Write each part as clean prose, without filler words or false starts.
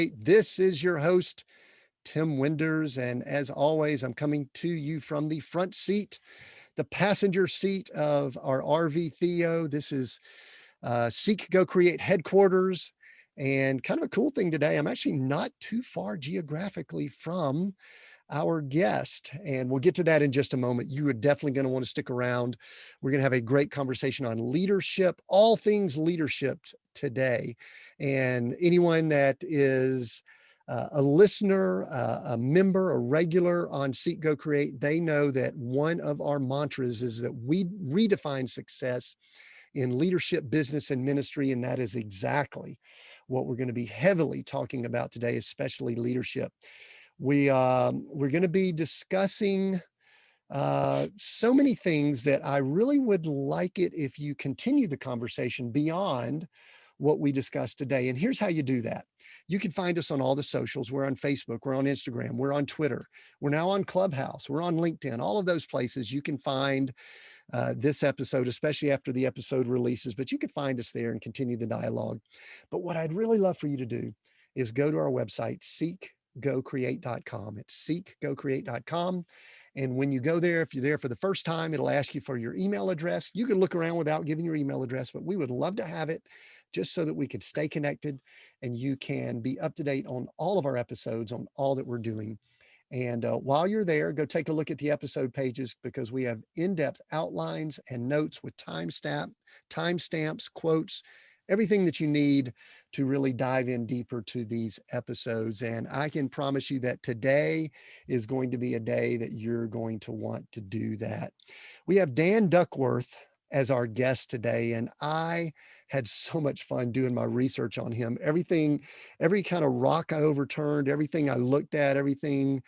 Go-Create. This is your host, Tim Winders. And as always, I'm coming to you from the front seat, the passenger seat of our RV Theo. This is Seek Go-Create headquarters. And kind of a cool thing today, I'm actually not too far geographically from our guest, and we'll get to that in just a moment. You are definitely going to want to stick around. We're going to have a great conversation on leadership, all things leadership today. And anyone that is a listener, a member, a regular on Seek Go Create, they know that one of our mantras is that we redefine success in leadership, business, and ministry. And that is exactly what we're going to be heavily talking about today, especially leadership. We're going to be discussing so many things that I really would like it if you continue the conversation beyond what we discussed today. And here's how you do that. You can find us on all the socials. We're on Facebook, we're on Instagram, we're on Twitter, we're now on Clubhouse, we're on LinkedIn, all of those places you can find this episode, especially after the episode releases, but you can find us there and continue the dialogue. But what I'd really love for you to do is go to our website, seekgocreate.com. It's seekgocreate.com. And when you go there, if you're there for the first time, it'll ask you for your email address. You can look around without giving your email address, but we would love to have it just so that we could stay connected and you can be up to date on all of our episodes, on all that we're doing. And while you're there, go take a look at the episode pages because we have in-depth outlines and notes with timestamps, quotes, everything that you need to really dive in deeper to these episodes. And I can promise you that today is going to be a day that you're going to want to do that. We have Dan Duckworth as our guest today, and I had so much fun doing my research on him. Every kind of rock I overturned, everything I looked at, everything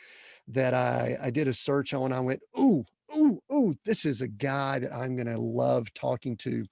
that I did a search on, I went, ooh, this is a guy that I'm going to love talking to.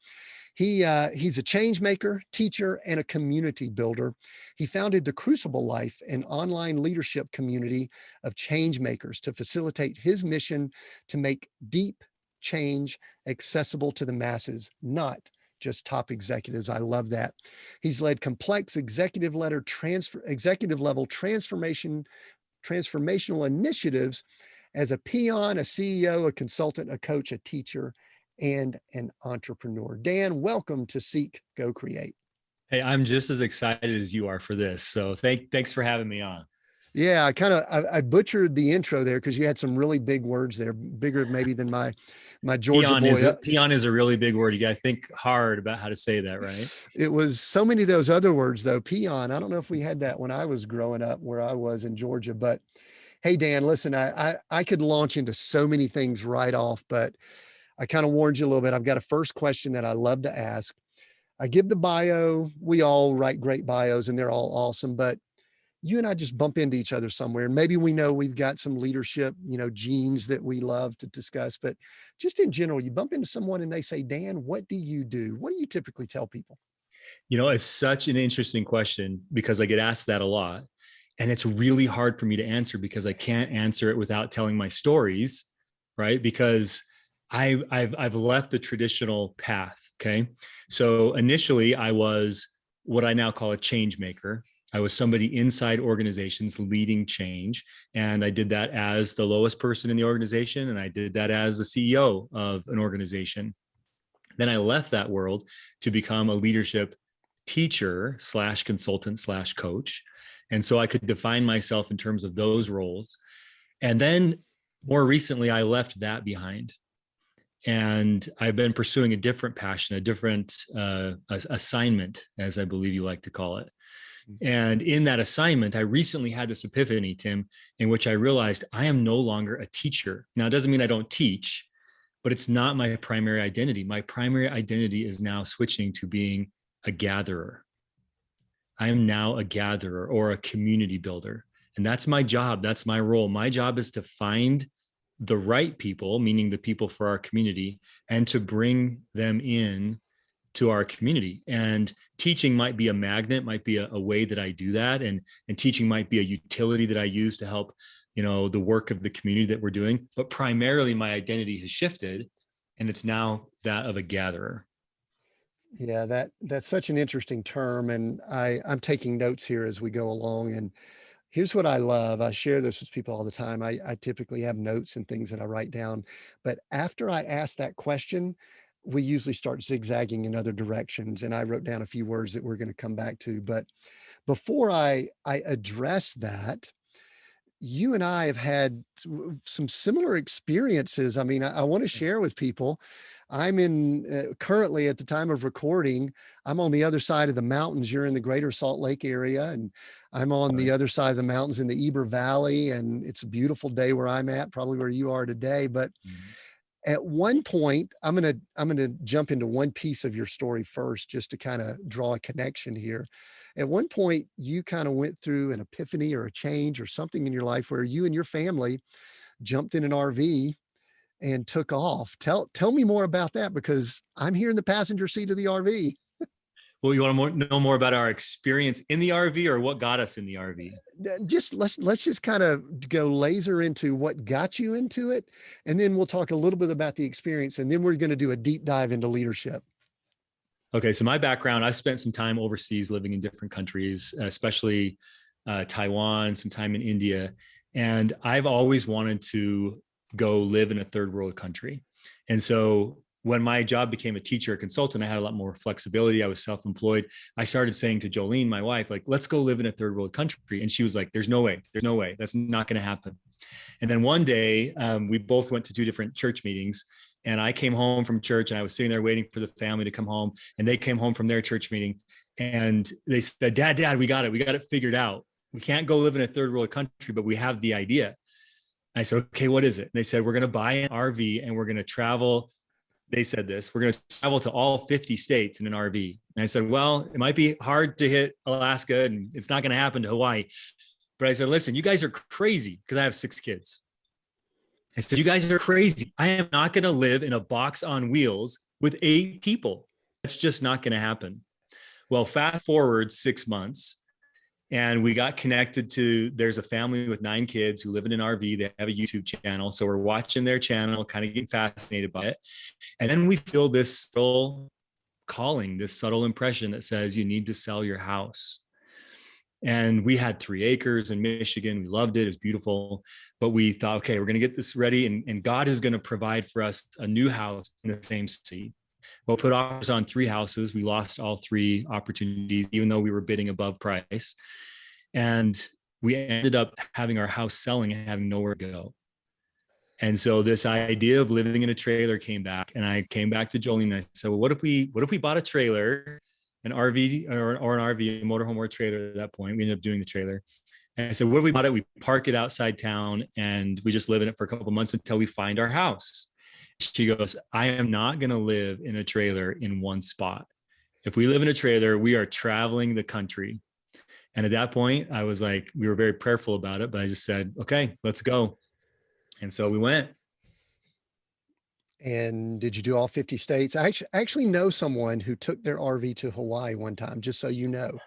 He's a changemaker, teacher, and a community builder. He founded the Crucible Life, an online leadership community of changemakers to facilitate his mission to make deep change accessible to the masses, not just top executives. I love that. He's led complex executive level transformational initiatives as a peon, a CEO, a consultant, a coach, a teacher, and an entrepreneur. Dan, welcome to Seek Go Create. Hey, I'm just as excited as you are for this. So thanks for having me on. Yeah, I butchered the intro there because you had some really big words there, bigger maybe than my Georgia boy. Peon is a really big word. You got to think hard about how to say that, right? It was so many of those other words though. Peon. I don't know if we had that when I was growing up where I was in Georgia, but hey, Dan, listen, I could launch into so many things right off, but I kind of warned you a little bit. I've got a first question that I love to ask. I give the bio. We all write great bios and they're all awesome, but you and I just bump into each other somewhere. And maybe we know we've got some leadership, genes that we love to discuss, but just in general, you bump into someone and they say, Dan, what do you do? What do you typically tell people? It's such an interesting question because I get asked that a lot. And it's really hard for me to answer because I can't answer it without telling my stories, right? Because I've left the traditional path. Okay. So initially I was what I now call a change maker. I was somebody inside organizations leading change. And I did that as the lowest person in the organization. And I did that as the CEO of an organization. Then I left that world to become a leadership teacher / consultant / coach. And so I could define myself in terms of those roles. And then more recently, I left that behind. And I've been pursuing a different passion, a different assignment, as I believe you like to call it. And in that assignment, I recently had this epiphany, Tim, in which I realized I am no longer a teacher. Now, it doesn't mean I don't teach, but it's not my primary identity. My primary identity is now switching to being a gatherer. I am now a gatherer or a community builder. And that's my job. That's my role. My job is to find the right people, meaning the people for our community, and to bring them in to our community. And teaching might be a magnet, might be a way that I do that. And teaching might be a utility that I use to help, the work of the community that we're doing. But primarily my identity has shifted and it's now that of a gatherer. Yeah, that's such an interesting term, and I'm taking notes here as we go along. And here's what I love. I share this with people all the time. I typically have notes and things that I write down, but after I ask that question, we usually start zigzagging in other directions. And I wrote down a few words that we're going to come back to. But before I address that, you and I have had some similar experiences. I mean, I want to share with people. I'm in currently at the time of recording, I'm on the other side of the mountains. You're in the greater Salt Lake area, and I'm on the Right. other side of the mountains in the Eber Valley. And it's a beautiful day where I'm at, probably where you are today. But Mhm. at one point, I'm gonna jump into one piece of your story first, just to kind of draw a connection here. At one point, you kind of went through an epiphany or a change or something in your life where you and your family jumped in an RV and took off. Tell me more about that, because I'm here in the passenger seat of the RV. Well, you want to know more about our experience in the RV or what got us in the RV? Just let's just kind of go laser into what got you into it, and then we'll talk a little bit about the experience, and then we're going to do a deep dive into leadership. Okay, so my background, I've spent some time overseas living in different countries, especially Taiwan, some time in India. And I've always wanted to go live in a third world country. And so when my job became a teacher, a consultant, I had a lot more flexibility. I was self-employed. I started saying to Jolene, my wife, like, let's go live in a third world country. And she was like, there's no way, that's not going to happen. And then one day, we both went to two different church meetings. And I came home from church and I was sitting there waiting for the family to come home. And they came home from their church meeting and they said, Dad, we got it. We got it figured out. We can't go live in a third world country, but we have the idea. I said, okay, what is it? And they said, we're going to buy an RV and we're going to travel. They said this, we're going to travel to all 50 states in an RV. And I said, well, it might be hard to hit Alaska and it's not going to happen to Hawaii. But I said, listen, you guys are crazy, because I have 6 kids. I said, you guys are crazy. I am not going to live in a box on wheels with 8 people. That's just not going to happen. Well, fast forward 6 months, and we got connected to, there's a family with 9 kids who live in an RV. They have a YouTube channel. So we're watching their channel, kind of getting fascinated by it. And then we feel this subtle calling, this subtle impression that says, you need to sell your house. And we had 3 acres in Michigan. We loved it. It was beautiful. But we thought, okay, we're going to get this ready. And God is going to provide for us a new house in the same city. We'll put offers on 3 houses. We lost all 3 opportunities, even though we were bidding above price. And we ended up having our house selling and having nowhere to go. And so this idea of living in a trailer came back, and I came back to Jolene and I said, well, what if we bought a trailer, an RV or an RV, a motorhome or a trailer at that point? We ended up doing the trailer. And I said, what if we bought it? We park it outside town and we just live in it for a couple of months until we find our house. She goes, I am not going to live in a trailer in one spot. If we live in a trailer, we are traveling the country. And at that point, I was like, we were very prayerful about it, but I just said, okay, let's go. And so we went. And did you do all 50 states? I actually know someone who took their RV to Hawaii one time, just so you know.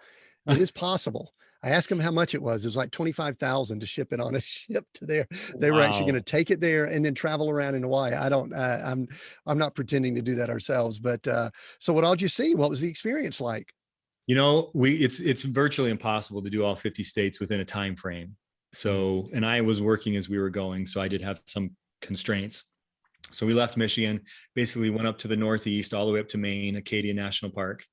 It is possible. I asked them how much it was. It was like 25,000 to ship it on a ship to there. They were actually going to Wow. take it there and then travel around in Hawaii. I don't, I'm not pretending to do that ourselves, but, so what all did you see? What was the experience like? You know, it's virtually impossible to do all 50 states within a time frame. So, and I was working as we were going, so I did have some constraints. So we left Michigan, basically went up to the Northeast, all the way up to Maine, Acadia National Park.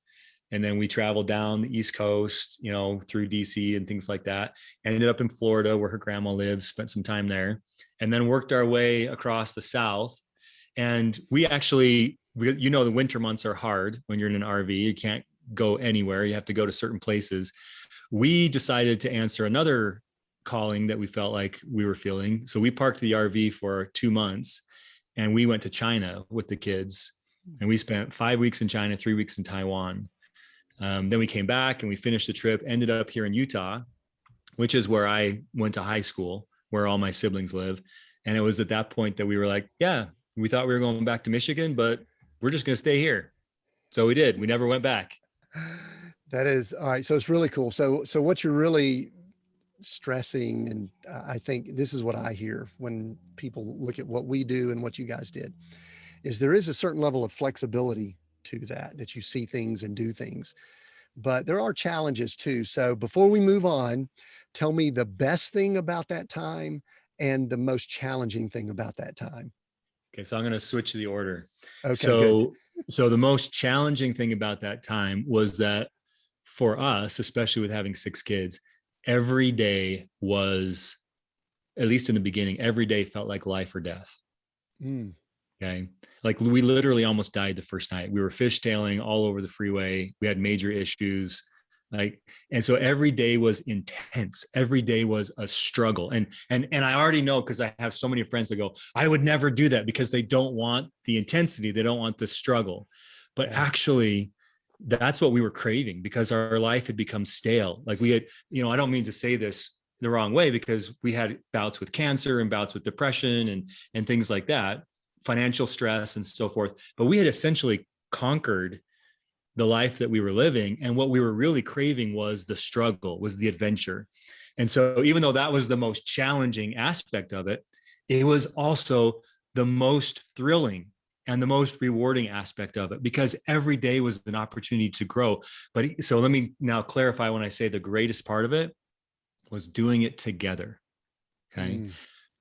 And then we traveled down the East Coast, you know, through DC and things like that. Ended up in Florida where her grandma lives, spent some time there, and then worked our way across the South. And we actually, you know, the winter months are hard when you're in an RV. You can't go anywhere. You have to go to certain places. We decided to answer another calling that we felt like we were feeling. So we parked the RV for 2 months and we went to China with the kids. And we spent 5 weeks in China, 3 weeks in Taiwan. Then we came back and we finished the trip, ended up here in Utah, which is where I went to high school, where all my siblings live. And it was at that point that we were like, yeah, we thought we were going back to Michigan, but we're just going to stay here. So we did. We never went back. That is all right. So it's really cool. So what you're really stressing, and I think this is what I hear when people look at what we do and what you guys did, is there is a certain level of flexibility to that you see things and do things. But there are challenges too. So before we move on, tell me the best thing about that time and the most challenging thing about that time. Okay, so I'm going to switch the order. Okay, good. So the most challenging thing about that time was that for us, especially with having 6 kids, every day was, at least in the beginning, every day felt like life or death. Mm, Okay. Like we literally almost died the first night. We were fishtailing all over the freeway. We had major issues. Like, and so every day was intense. Every day was a struggle. And I already know, because I have so many friends that go, I would never do that, because they don't want the intensity. They don't want the struggle. But yeah. actually, that's what we were craving, because our life had become stale. Like we had, I don't mean to say this the wrong way, because we had bouts with cancer and bouts with depression and things like that, financial stress and so forth. But we had essentially conquered the life that we were living. And what we were really craving was the struggle, was the adventure. And so even though that was the most challenging aspect of it, it was also the most thrilling and the most rewarding aspect of it, because every day was an opportunity to grow. But so let me now clarify, when I say the greatest part of it was doing it together. Okay. Mm,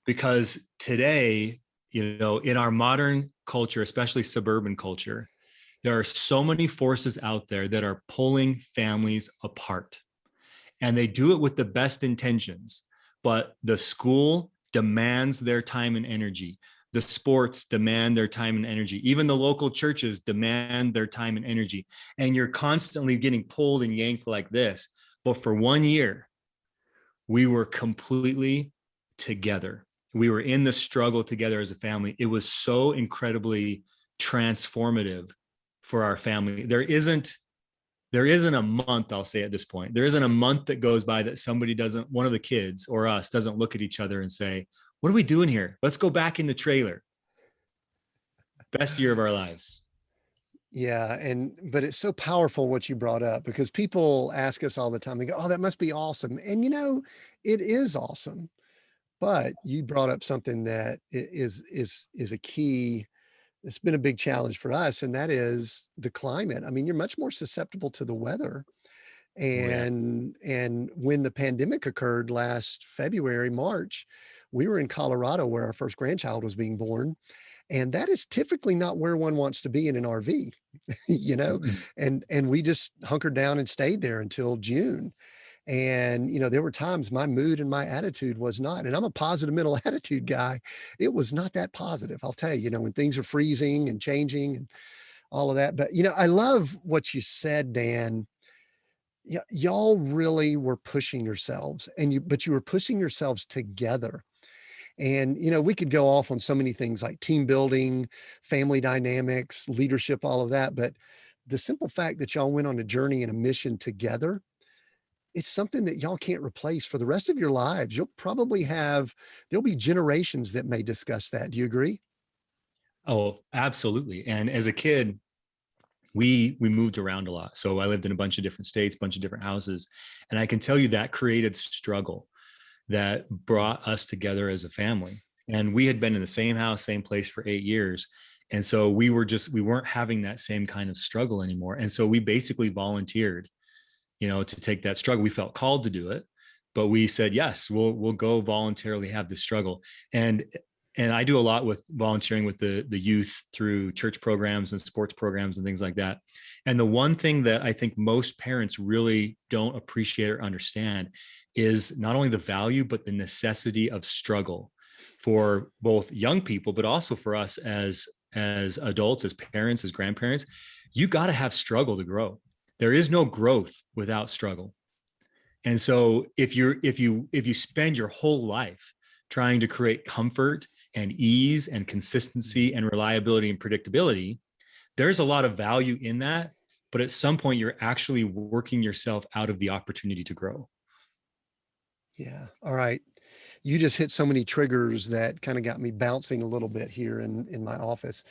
Because today, in our modern culture, especially suburban culture, there are so many forces out there that are pulling families apart. And they do it with the best intentions. But the school demands their time and energy. The sports demand their time and energy. Even the local churches demand their time and energy. And you're constantly getting pulled and yanked like this. But for 1 year, we were completely together. We were in the struggle together as a family. It was so incredibly transformative for our family. There isn't a month, I'll say at this point, there isn't a month that goes by that one of the kids or us doesn't look at each other and say, what are we doing here? Let's go back in the trailer. Best year of our lives. yeah. But it's so powerful what you brought up, because people ask us all the time, they go, oh, that must be awesome. And it is awesome. But you brought up something that is a key. It's been a big challenge for us, and that is the climate. I mean, you're much more susceptible to the weather. Oh yeah. And when the pandemic occurred last February, March, we were in Colorado where our first grandchild was being born. And that is typically not where one wants to be in an RV, you know, and we just hunkered down and stayed there until June. And, there were times my mood and my attitude was not, and I'm a positive mental attitude guy. It was not that positive. I'll tell you, when things are freezing and changing and all of that. But, I love what you said, Dan. Y'all really were pushing yourselves, but you were pushing yourselves together. And, we could go off on so many things like team building, family dynamics, leadership, all of that. But the simple fact that y'all went on a journey and a mission together, it's something that y'all can't replace for the rest of your lives. There'll be generations that may discuss that. Do you agree? Oh, absolutely. And as a kid, we moved around a lot. So I lived in a bunch of different states, bunch of different houses. And I can tell you that created struggle that brought us together as a family. And we had been in the same house, same place for 8 years. And so we weren't having that same kind of struggle anymore. And so we basically volunteered, to take that struggle. We felt called to do it, but we said, yes, we'll go voluntarily have this struggle. And I do a lot with volunteering with the youth through church programs and sports programs and things like that. And the one thing that I think most parents really don't appreciate or understand is not only the value, but the necessity of struggle for both young people, but also for us as adults, as parents, as grandparents. You got to have struggle to grow. There is no growth without struggle. And so if you spend your whole life trying to create comfort and ease and consistency and reliability and predictability, there's a lot of value in that. But at some point, you're actually working yourself out of the opportunity to grow. Yeah. All right. You just hit so many triggers that kind of got me bouncing a little bit here in my office,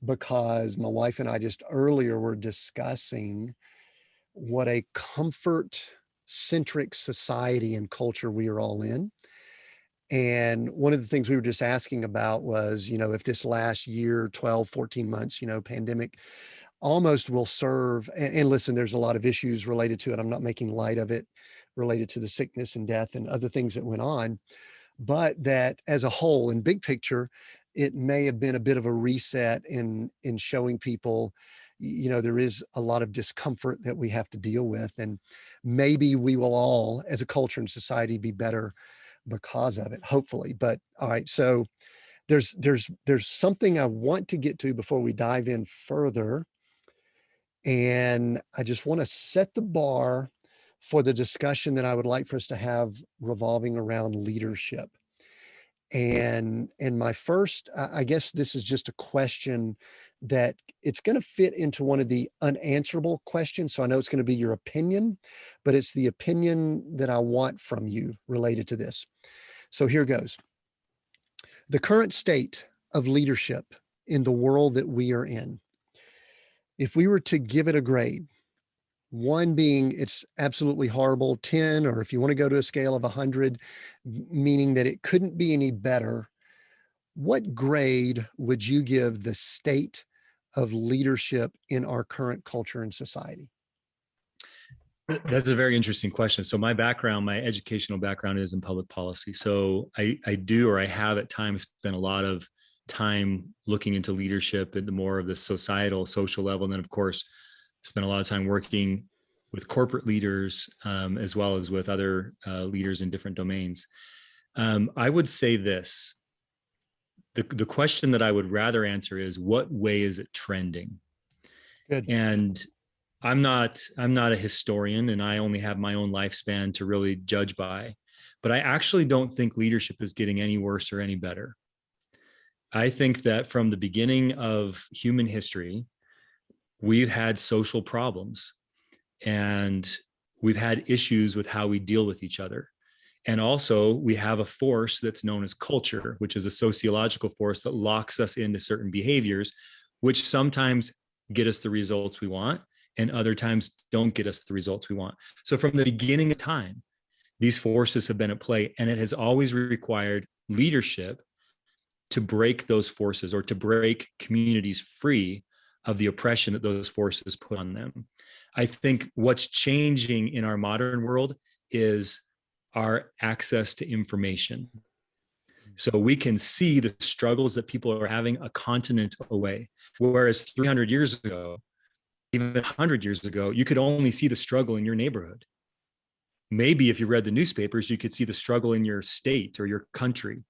because my wife and I just earlier were discussing what a comfort centric society and culture we are all in. And one of the things we were just asking about was, if this last year, 12, 14 months, pandemic, almost will serve. And listen, there's a lot of issues related to it. I'm not making light of it, related to the sickness and death and other things that went on, but that as a whole, in big picture, it may have been a bit of a reset in showing people, there is a lot of discomfort that we have to deal with, and maybe we will all, as a culture and society, be better because of it, hopefully. But all right, so there's something I want to get to before we dive in further, and I just want to set the bar for the discussion that I would like for us to have revolving around leadership. And my first, I guess this is just a question that it's going to fit into one of the unanswerable questions. So I know it's going to be your opinion, but it's the opinion that I want from you related to this. So here goes. The current state of leadership in the world that we are in, if we were to give it a grade, one being it's absolutely horrible, 10, or if you want to go to a scale of 100, meaning that it couldn't be any better, what grade would you give the state of leadership in our current culture and society? That's a very interesting question. So my background, my educational background is in public policy. So I do, or I have at times spent a lot of time looking into leadership at the more of the societal, social level. And then of course, spent a lot of time working with corporate leaders, as well as with other leaders in different domains. I would say this, the question that I would rather answer is, what way is it trending? Good. And I'm not a historian, and I only have my own lifespan to really judge by, but I actually don't think leadership is getting any worse or any better. I think that from the beginning of human history, we've had social problems, and we've had issues with how we deal with each other. And also we have a force that's known as culture, which is a sociological force that locks us into certain behaviors, which sometimes get us the results we want and other times don't get us the results we want. So from the beginning of time, these forces have been at play, and it has always required leadership to break those forces, or to break communities free of the oppression that those forces put on them. I think what's changing in our modern world is our access to information. So we can see the struggles that people are having a continent away. Whereas 300 years ago, even 100 years ago, you could only see the struggle in your neighborhood. Maybe if you read the newspapers, you could see the struggle in your state or your country.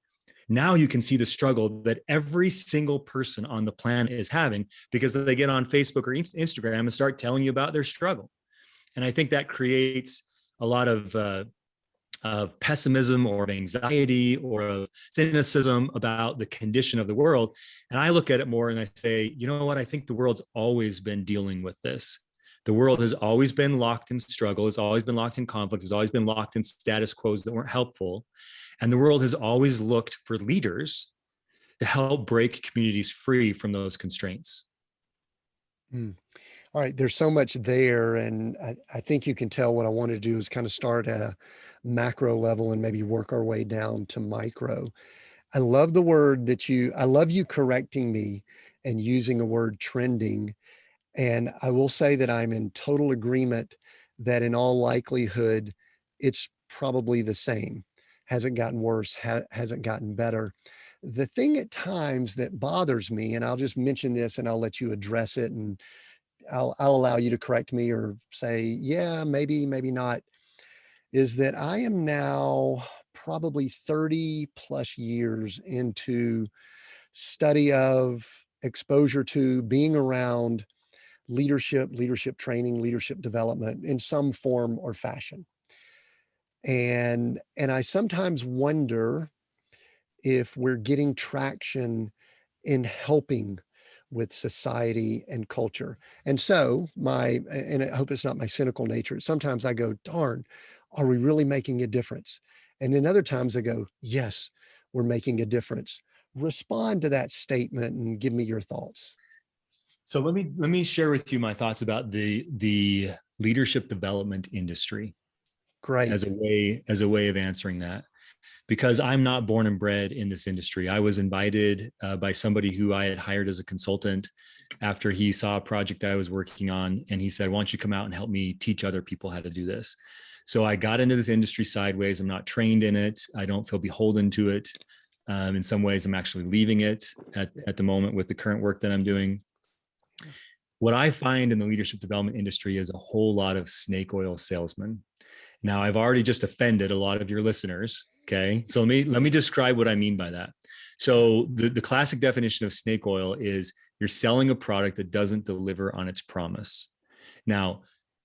Now you can see the struggle that every single person on the planet is having, because they get on Facebook or Instagram and start telling you about their struggle. And I think that creates a lot of pessimism or of anxiety or of cynicism about the condition of the world. And I look at it more and I say, you know what? I think the world's always been dealing with this. The world has always been locked in struggle, has always been locked in conflict, has always been locked in status quos that weren't helpful. And the world has always looked for leaders to help break communities free from those constraints. Mm. All right, there's so much there, and I think you can tell what I want to do is kind of start at a macro level and maybe work our way down to micro. I love the word that I love you correcting me and using a word trending. And I will say that I'm in total agreement that in all likelihood, it's probably the same. Hasn't gotten worse, hasn't gotten better. The thing at times that bothers me, and I'll just mention this and I'll let you address it, and I'll allow you to correct me or say, yeah, maybe, maybe not, is that I am now probably 30 plus years into study of, exposure to, being around leadership training, leadership development in some form or fashion. And I sometimes wonder if we're getting traction in helping with society and culture. And so and I hope it's not my cynical nature, sometimes I go, darn, are we really making a difference? And then other times I go, yes, we're making a difference. Respond to that statement and give me your thoughts. So let me share with you my thoughts about the leadership development industry as Great. a way of answering that. because I'm not born and bred in this industry. I was invited by somebody who I had hired as a consultant after he saw a project I was working on. And he said, why don't you come out and help me teach other people how to do this? So I got into this industry sideways. I'm not trained in it. I don't feel beholden to it. In some ways, I'm actually leaving it at the moment with the current work that I'm doing. What I find in the leadership development industry is a whole lot of snake oil salesmen. Now, I've already just offended a lot of your listeners. Okay. So let me describe what I mean by that. So the classic definition of snake oil is you're selling a product that doesn't deliver on its promise. Now,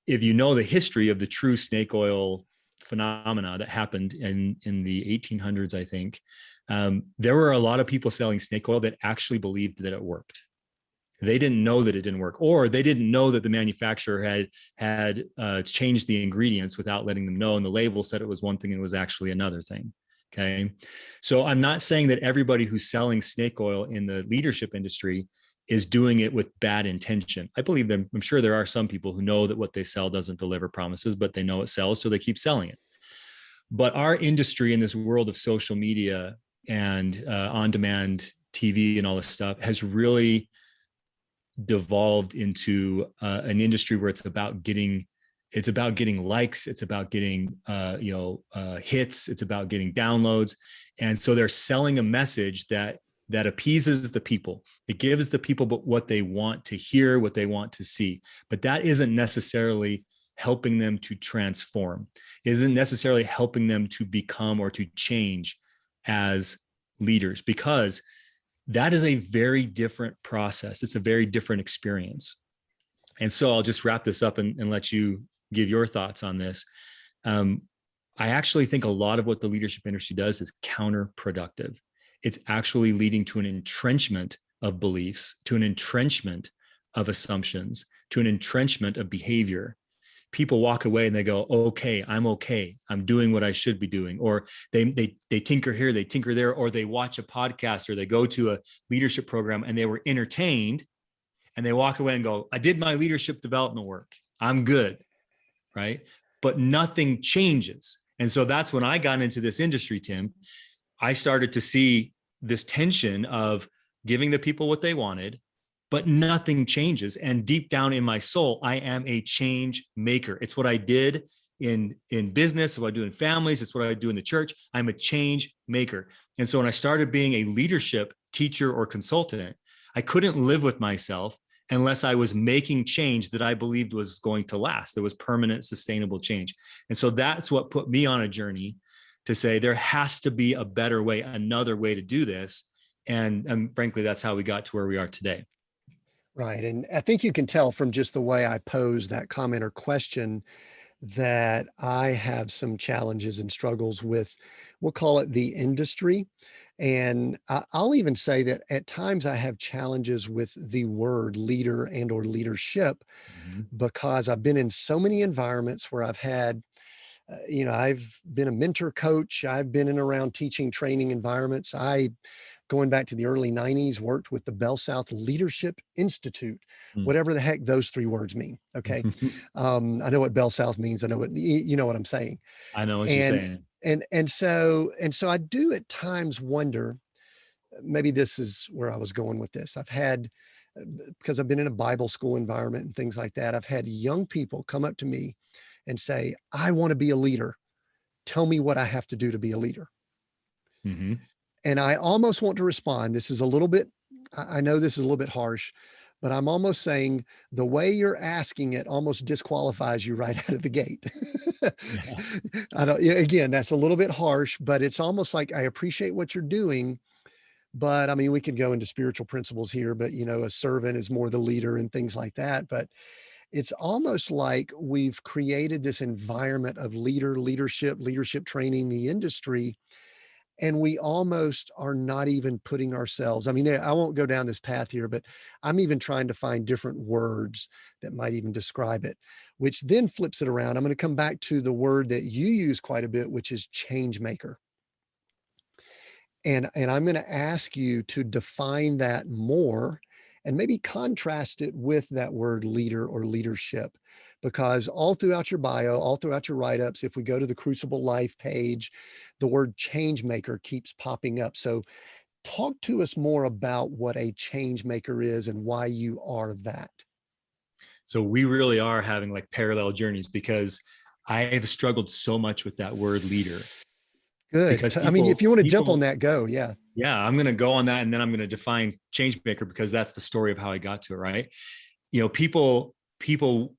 if you know the history of the true snake oil phenomena that happened in the 1800s, I think, there were a lot of people selling snake oil that actually believed that it worked. They didn't know that it didn't work, or they didn't know that the manufacturer had changed the ingredients without letting them know, and the label said it was one thing and it was actually another thing. Okay, so I'm not saying that everybody who's selling snake oil in the leadership industry is doing it with bad intention. I believe them. I'm sure there are some people who know that what they sell doesn't deliver promises, but they know it sells, so they keep selling it. But our industry in this world of social media and on-demand TV and all this stuff has really devolved into an industry where it's about getting likes, it's about getting hits, it's about getting downloads. And so they're selling a message that appeases the people. It gives the people what they want to hear, what they want to see, but that isn't necessarily helping them to transform. It isn't necessarily helping them to become or to change as leaders, because that is a very different process. It's a very different experience. And so I'll just wrap this up and let you give your thoughts on this. I actually think a lot of what the leadership industry does is counterproductive. It's actually leading to an entrenchment of beliefs, to an entrenchment of assumptions, to an entrenchment of behavior. People walk away and they go, okay, I'm doing what I should be doing. Or they tinker here, they tinker there, or they watch a podcast, or they go to a leadership program and they were entertained, and they walk away and go, I did my leadership development work, I'm good, right? But nothing changes. And so that's when I got into this industry, Tim. I started to see this tension of giving the people what they wanted, but nothing changes. And deep down in my soul, I am a change maker. It's what I did in business, it's what I do in families, it's what I do in the church. I'm a change maker. And so when I started being a leadership teacher or consultant, I couldn't live with myself unless I was making change that I believed was going to last. There was permanent, sustainable change. And so that's what put me on a journey to say there has to be a better way, another way to do this. And frankly, that's how we got to where we are today. Right. And I think you can tell from just the way I posed that comment or question that I have some challenges and struggles with, we'll call it the industry. And I'll even say that at times I have challenges with the word leader and or leadership, Mm-hmm. because I've been in so many environments where I've had, I've been a mentor coach. I've been in around teaching training environments. Going back to the early 90s, worked with the Bell South Leadership Institute, whatever the heck those three words mean. Okay. I know what Bell South means. I know what, you know what I'm saying. I know what you're And, saying. and so I do at times wonder, maybe this is where I was going with this. I've had, because I've been in a Bible school environment and things like that, I've had young people come up to me and say, I want to be a leader. Tell me what I have to do to be a leader. Mm-hmm. And I almost want to respond. This is a little bit, I know this is a little bit harsh, but I'm almost saying the way you're asking it almost disqualifies you right out of the gate. Yeah. I don't, again, that's a little bit harsh, but it's almost like I appreciate what you're doing. But I mean, we could go into spiritual principles here, but a servant is more the leader and things like that. But it's almost like we've created this environment of leadership training, the industry, and we almost are not even putting ourselves, I mean, I won't go down this path here, but I'm even trying to find different words that might even describe it, which then flips it around. I'm going to come back to the word that you use quite a bit, which is changemaker. And I'm going to ask you to define that more and maybe contrast it with that word leader or leadership, because all throughout your bio, all throughout your write-ups, if we go to the Crucible Life page, the word Changemaker keeps popping up. So talk to us more about what a change maker is and why you are that. So we really are having like parallel journeys, because I have struggled so much with that word leader, Good. because I mean, if you want to jump on people, that, go. Yeah. yeah, I'm going to go on that, and then I'm going to define Changemaker, because that's the story of how I got to it, right? People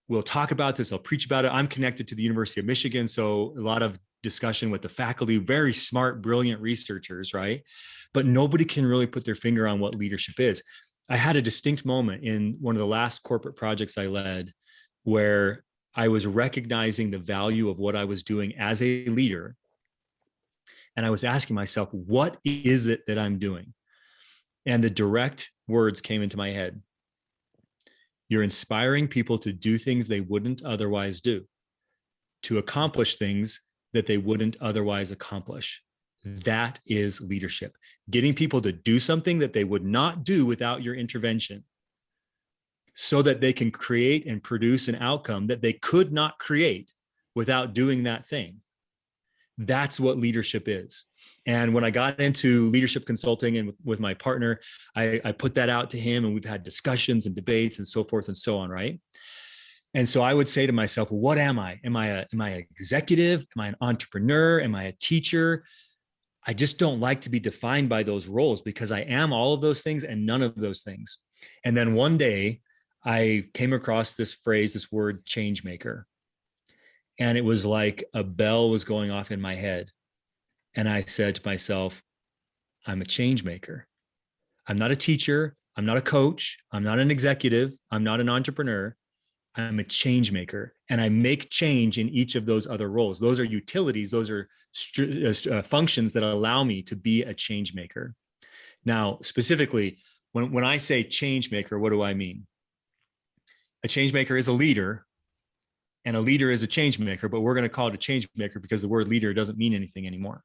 will talk about this, they'll preach about it. I'm connected to the University of Michigan, so a lot of discussion with the faculty, very smart, brilliant researchers, right? But nobody can really put their finger on what leadership is. I had a distinct moment in one of the last corporate projects I led where I was recognizing the value of what I was doing as a leader. And I was asking myself, what is it that I'm doing? And the direct words came into my head. You're inspiring people to do things they wouldn't otherwise do, to accomplish things that they wouldn't otherwise accomplish. That is leadership. Getting people to do something that they would not do without your intervention, so that they can create and produce an outcome that they could not create without doing that thing. That's what leadership is. And when I got into leadership consulting and with my partner, I put that out to him, and we've had discussions and debates and so forth and so on, right? And so I would say to myself, well, what am I? Am I an executive? Am I an entrepreneur? Am I a teacher? I just don't like to be defined by those roles, because I am all of those things and none of those things. And then one day I came across this phrase, this word Changemaker. And it was like a bell was going off in my head. And I said to myself, I'm a change maker. I'm not a teacher. I'm not a coach. I'm not an executive. I'm not an entrepreneur. I'm a change maker, and I make change in each of those other roles. Those are utilities. Those are functions that allow me to be a change maker. Now, specifically, when I say change maker, what do I mean? A change maker is a leader, and a leader is a change maker, but we're going to call it a change maker because the word leader doesn't mean anything anymore.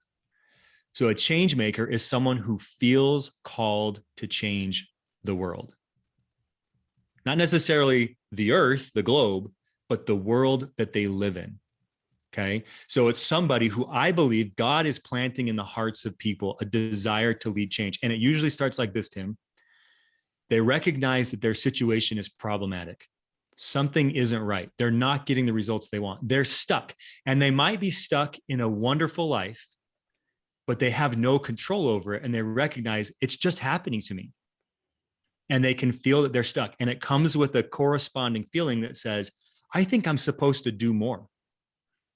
So a change maker is someone who feels called to change the world. Not necessarily the earth, the globe, but the world that they live in. Okay. So it's somebody who I believe God is planting in the hearts of people a desire to lead change. And it usually starts like this, Tim. They recognize that their situation is problematic. Something isn't right. They're not getting the results they want. They're stuck. And they might be stuck in a wonderful life, but they have no control over it. And they recognize it's just happening to me. And they can feel that they're stuck. And it comes with a corresponding feeling that says, I think I'm supposed to do more.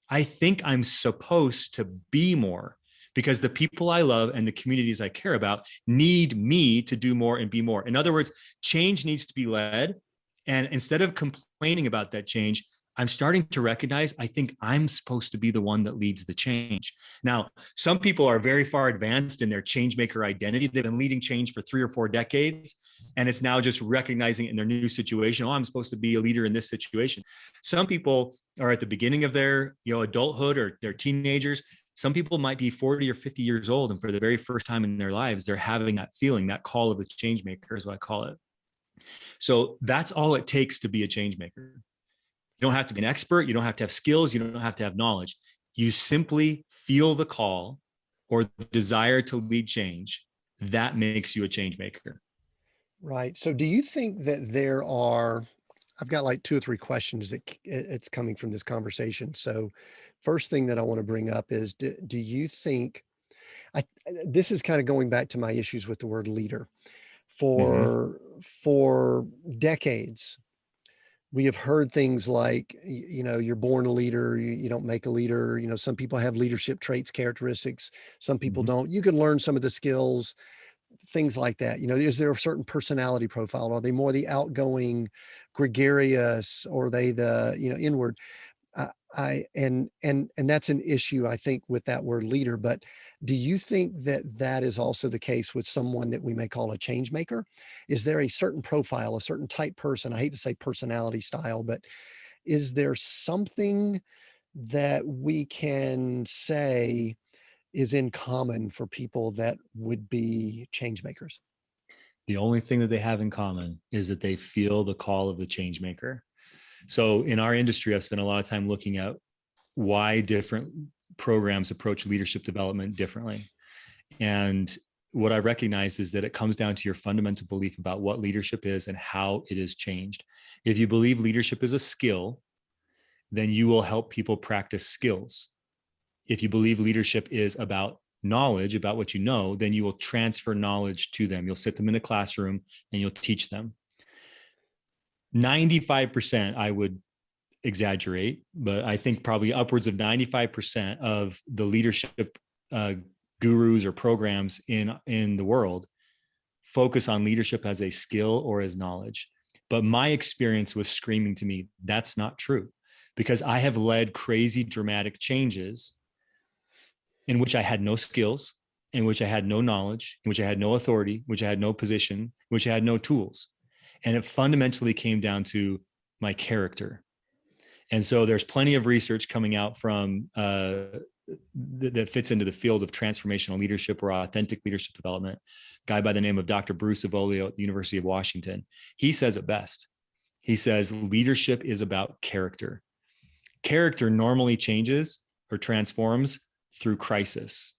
I think I'm supposed to be more, because the people I love and the communities I care about need me to do more and be more. In other words, change needs to be led. And instead of complaining about that change, I'm starting to recognize I think I'm supposed to be the one that leads the change. Now, some people are very far advanced in their change maker identity. They've been leading change for 3 or 4 decades. And it's now just recognizing in their new situation, oh, I'm supposed to be a leader in this situation. Some people are at the beginning of their adulthood, or they're teenagers. Some people might be 40 or 50 years old, and for the very first time in their lives, they're having that feeling, that call of the change maker is what I call it. So that's all it takes to be a change maker. You don't have to be an expert. You don't have to have skills. You don't have to have knowledge. You simply feel the call or the desire to lead change. That makes you a change maker. Right. So do you think that there are, I've got like 2 or 3 questions that it's coming from this conversation. So first thing that I want to bring up is, do you think, this is kind of going back to my issues with the word leader. Mm-hmm. For decades, we have heard things like, you're born a leader, you don't make a leader. Some people have leadership traits, characteristics, some people Mm-hmm. don't. You can learn some of the skills, things like that. Is there a certain personality profile? Are they more the outgoing, gregarious, or are they the, inward? And that's an issue, I think, with that word leader. But do you think that that is also the case with someone that we may call a change maker? Is there a certain profile, a certain type person? I hate to say personality style, but is there something that we can say is in common for people that would be change makers? The only thing that they have in common is that they feel the call of the change maker. So in our industry, I've spent a lot of time looking at why different programs approach leadership development differently. And what I recognize is that it comes down to your fundamental belief about what leadership is and how it is changed. If you believe leadership is a skill, then you will help people practice skills. If you believe leadership is about knowledge, about what you know, then you will transfer knowledge to them. You'll sit them in a classroom and you'll teach them. 95%, I would exaggerate, but I think probably upwards of 95% of the leadership gurus or programs in the world focus on leadership as a skill or as knowledge. But my experience was screaming to me, that's not true, because I have led crazy dramatic changes in which I had no skills, in which I had no knowledge, in which I had no authority, in which I had no position, in which I had no tools. And it fundamentally came down to my character. And so there's plenty of research coming out from that fits into the field of transformational leadership or authentic leadership development. A guy by the name of Dr. Bruce Avolio at the University of Washington. He says it best. He says leadership is about character. Character normally changes or transforms through crisis.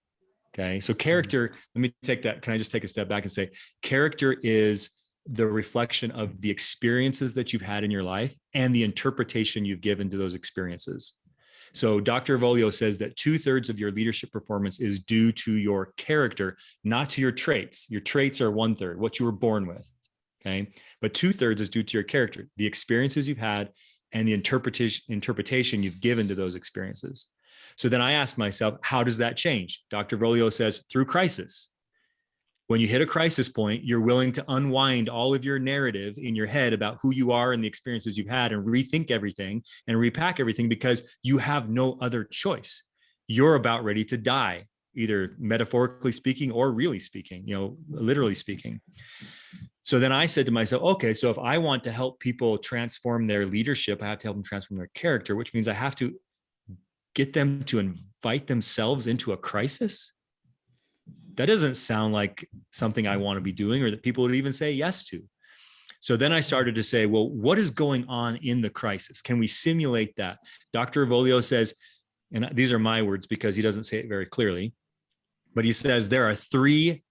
Okay. So character, let me take that. Can I just take a step back and say character is the reflection of the experiences that you've had in your life and the interpretation you've given to those experiences. So Dr. Avolio says that 2/3 of your leadership performance is due to your character, not to your traits. Your traits are 1/3, what you were born with. Okay. But 2/3 is due to your character, the experiences you've had and the interpretation you've given to those experiences. So then I asked myself, how does that change? Dr. Avolio says through crisis. When you hit a crisis point, you're willing to unwind all of your narrative in your head about who you are and the experiences you've had and rethink everything and repack everything because you have no other choice. You're about ready to die, either metaphorically speaking or really speaking, literally speaking. So then I said to myself, okay, so if I want to help people transform their leadership, I have to help them transform their character, which means I have to get them to invite themselves into a crisis. That doesn't sound like something I want to be doing or that people would even say yes to. So then I started to say, well, what is going on in the crisis? Can we simulate that? Dr. Avolio says, and these are my words because he doesn't say it very clearly, but he says there are 3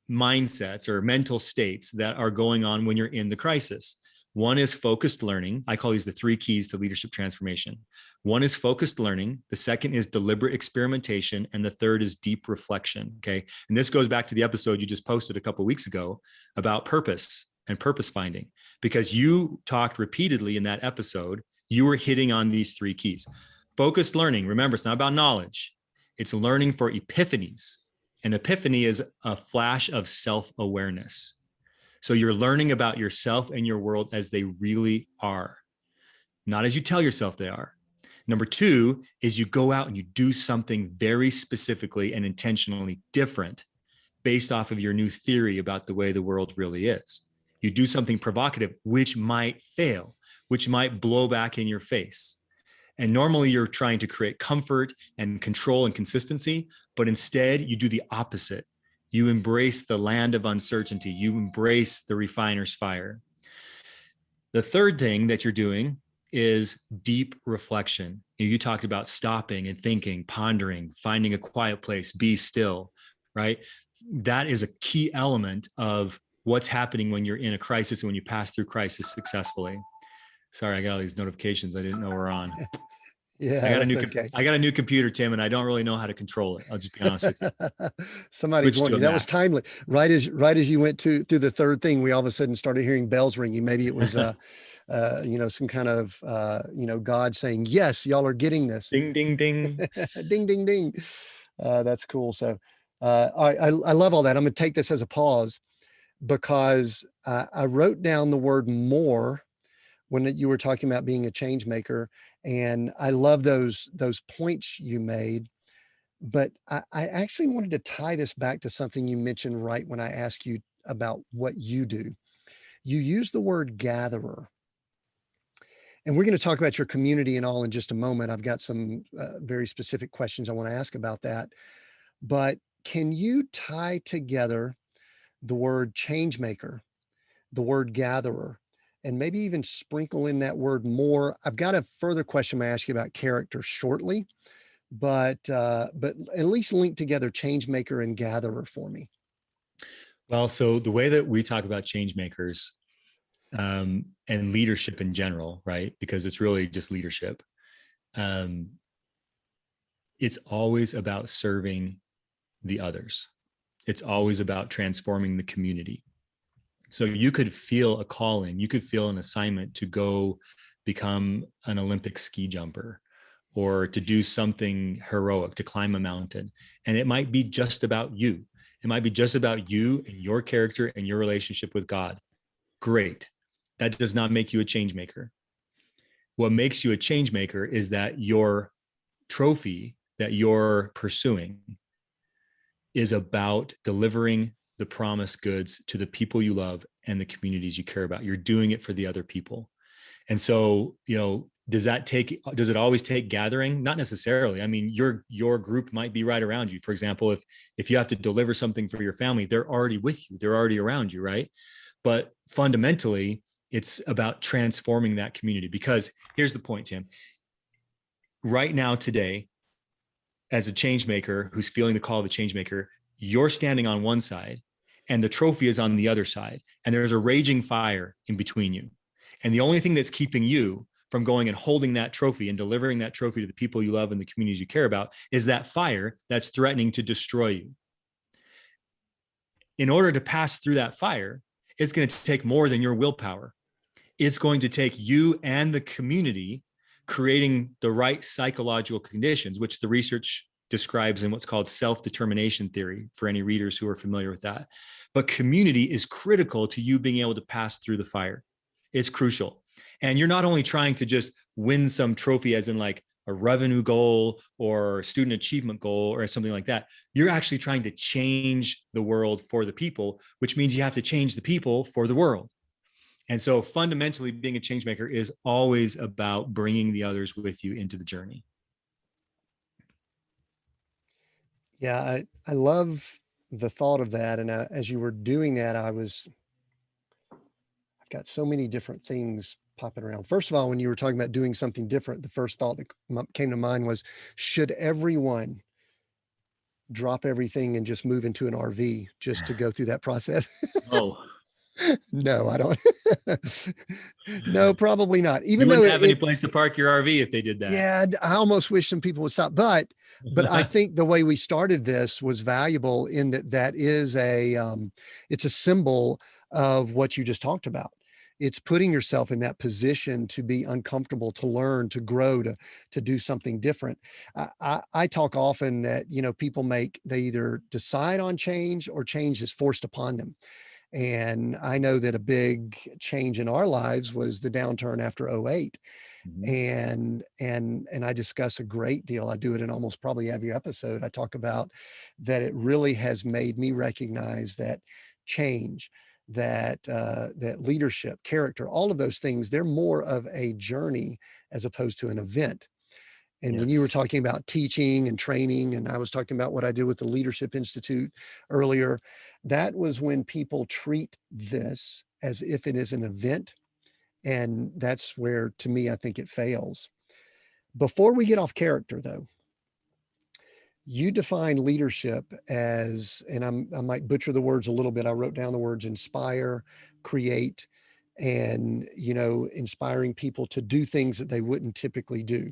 mindsets or mental states that are going on when you're in the crisis. One is focused learning. I call these the 3 keys to leadership transformation. One is focused learning. The second is deliberate experimentation. And the third is deep reflection. Okay. And this goes back to the episode you just posted a couple of weeks ago about purpose and purpose finding, because you talked repeatedly in that episode, you were hitting on these 3 keys. Focused learning. Remember, it's not about knowledge. It's learning for epiphanies. An epiphany is a flash of self-awareness. So you're learning about yourself and your world as they really are, not as you tell yourself they are. Number 2 is you go out and you do something very specifically and intentionally different based off of your new theory about the way the world really is. You do something provocative, which might fail, which might blow back in your face. And normally you're trying to create comfort and control and consistency, but instead you do the opposite. You embrace the land of uncertainty. You embrace the refiner's fire. The third thing that you're doing is deep reflection. You talked about stopping and thinking, pondering, finding a quiet place, be still, right? That is a key element of what's happening when you're in a crisis and when you pass through crisis successfully. Sorry, I got all these notifications I didn't know were on. Yeah, I got a new computer, Tim, and I don't really know how to control it. I'll just be honest with you. Somebody's warning you. That was timely. Right as you went through the third thing, we all of a sudden started hearing bells ringing. Maybe it was some kind of God saying, yes, y'all are getting this. Ding, ding, ding. Ding, ding, ding. That's cool. So I love all that. I'm going to take this as a pause because I wrote down the word more when you were talking about being a change maker. And I love those points you made, but I actually wanted to tie this back to something you mentioned right when I asked you about what you do. You use the word gatherer, and we're going to talk about your community and all in just a moment. I've got some very specific questions I want to ask about that, but can you tie together the word change maker, the word gatherer, and maybe even sprinkle in that word more. I've got a further question I ask you about character shortly, but at least link together Changemaker and Gatherer for me. Well, so the way that we talk about change makers and leadership in general, right? Because it's really just leadership. Um, it's always about serving the others. It's always about transforming the community. So you could feel a calling, you could feel an assignment to go become an Olympic ski jumper or to do something heroic, to climb a mountain. And it might be just about you. It might be just about you and your character and your relationship with God. Great. That does not make you a change maker. What makes you a change maker is that your trophy that you're pursuing is about delivering the promised goods to the people you love and the communities you care about. You're doing it for the other people. And so, does it always take gathering? Not necessarily. I mean, your group might be right around you. For example, if you have to deliver something for your family, they're already with you. They're already around you, right? But fundamentally, it's about transforming that community. Because here's the point, Tim. Right now, today, as a change maker who's feeling the call of a change maker, you're standing on one side and the trophy is on the other side. And there's a raging fire in between you. And the only thing that's keeping you from going and holding that trophy and delivering that trophy to the people you love and the communities you care about is that fire that's threatening to destroy you. In order to pass through that fire, it's going to take more than your willpower. It's going to take you and the community creating the right psychological conditions, which the research describes in what's called self-determination theory for any readers who are familiar with that. But community is critical to you being able to pass through the fire. It's crucial. And you're not only trying to just win some trophy as in like a revenue goal or student achievement goal or something like that. You're actually trying to change the world for the people, which means you have to change the people for the world. And so fundamentally, being a change maker is always about bringing the others with you into the journey. Yeah, I love the thought of that. And as you were doing that, I've got so many different things popping around. First of all, when you were talking about doing something different, the first thought that came to mind was, should everyone drop everything and just move into an RV just to go through that process? Oh, No, I don't. No, probably not. you Even though wouldn't have any place to park your RV if they did that. yeah, I almost wish some people would stop, but I think the way we started this was valuable in that is it's a symbol of what you just talked about. It's putting yourself in that position to be uncomfortable, to learn, to grow, to do something different. I talk often that, people they either decide on change or change is forced upon them. And I know that a big change in our lives was the downturn after '08. Mhm. And I discuss a great deal. I do it in almost probably every episode. I talk about that it really has made me recognize that change, that leadership, character, all of those things, they're more of a journey as opposed to an event. And when you were Yes. talking about teaching and training, and I was talking about what I did with the Leadership Institute earlier, that was when people treat this as if it is an event. And that's where, to me, I think it fails. Before we get off character, though, you define leadership as, and I might butcher the words a little bit. I wrote down the words inspire, create, and, inspiring people to do things that they wouldn't typically do.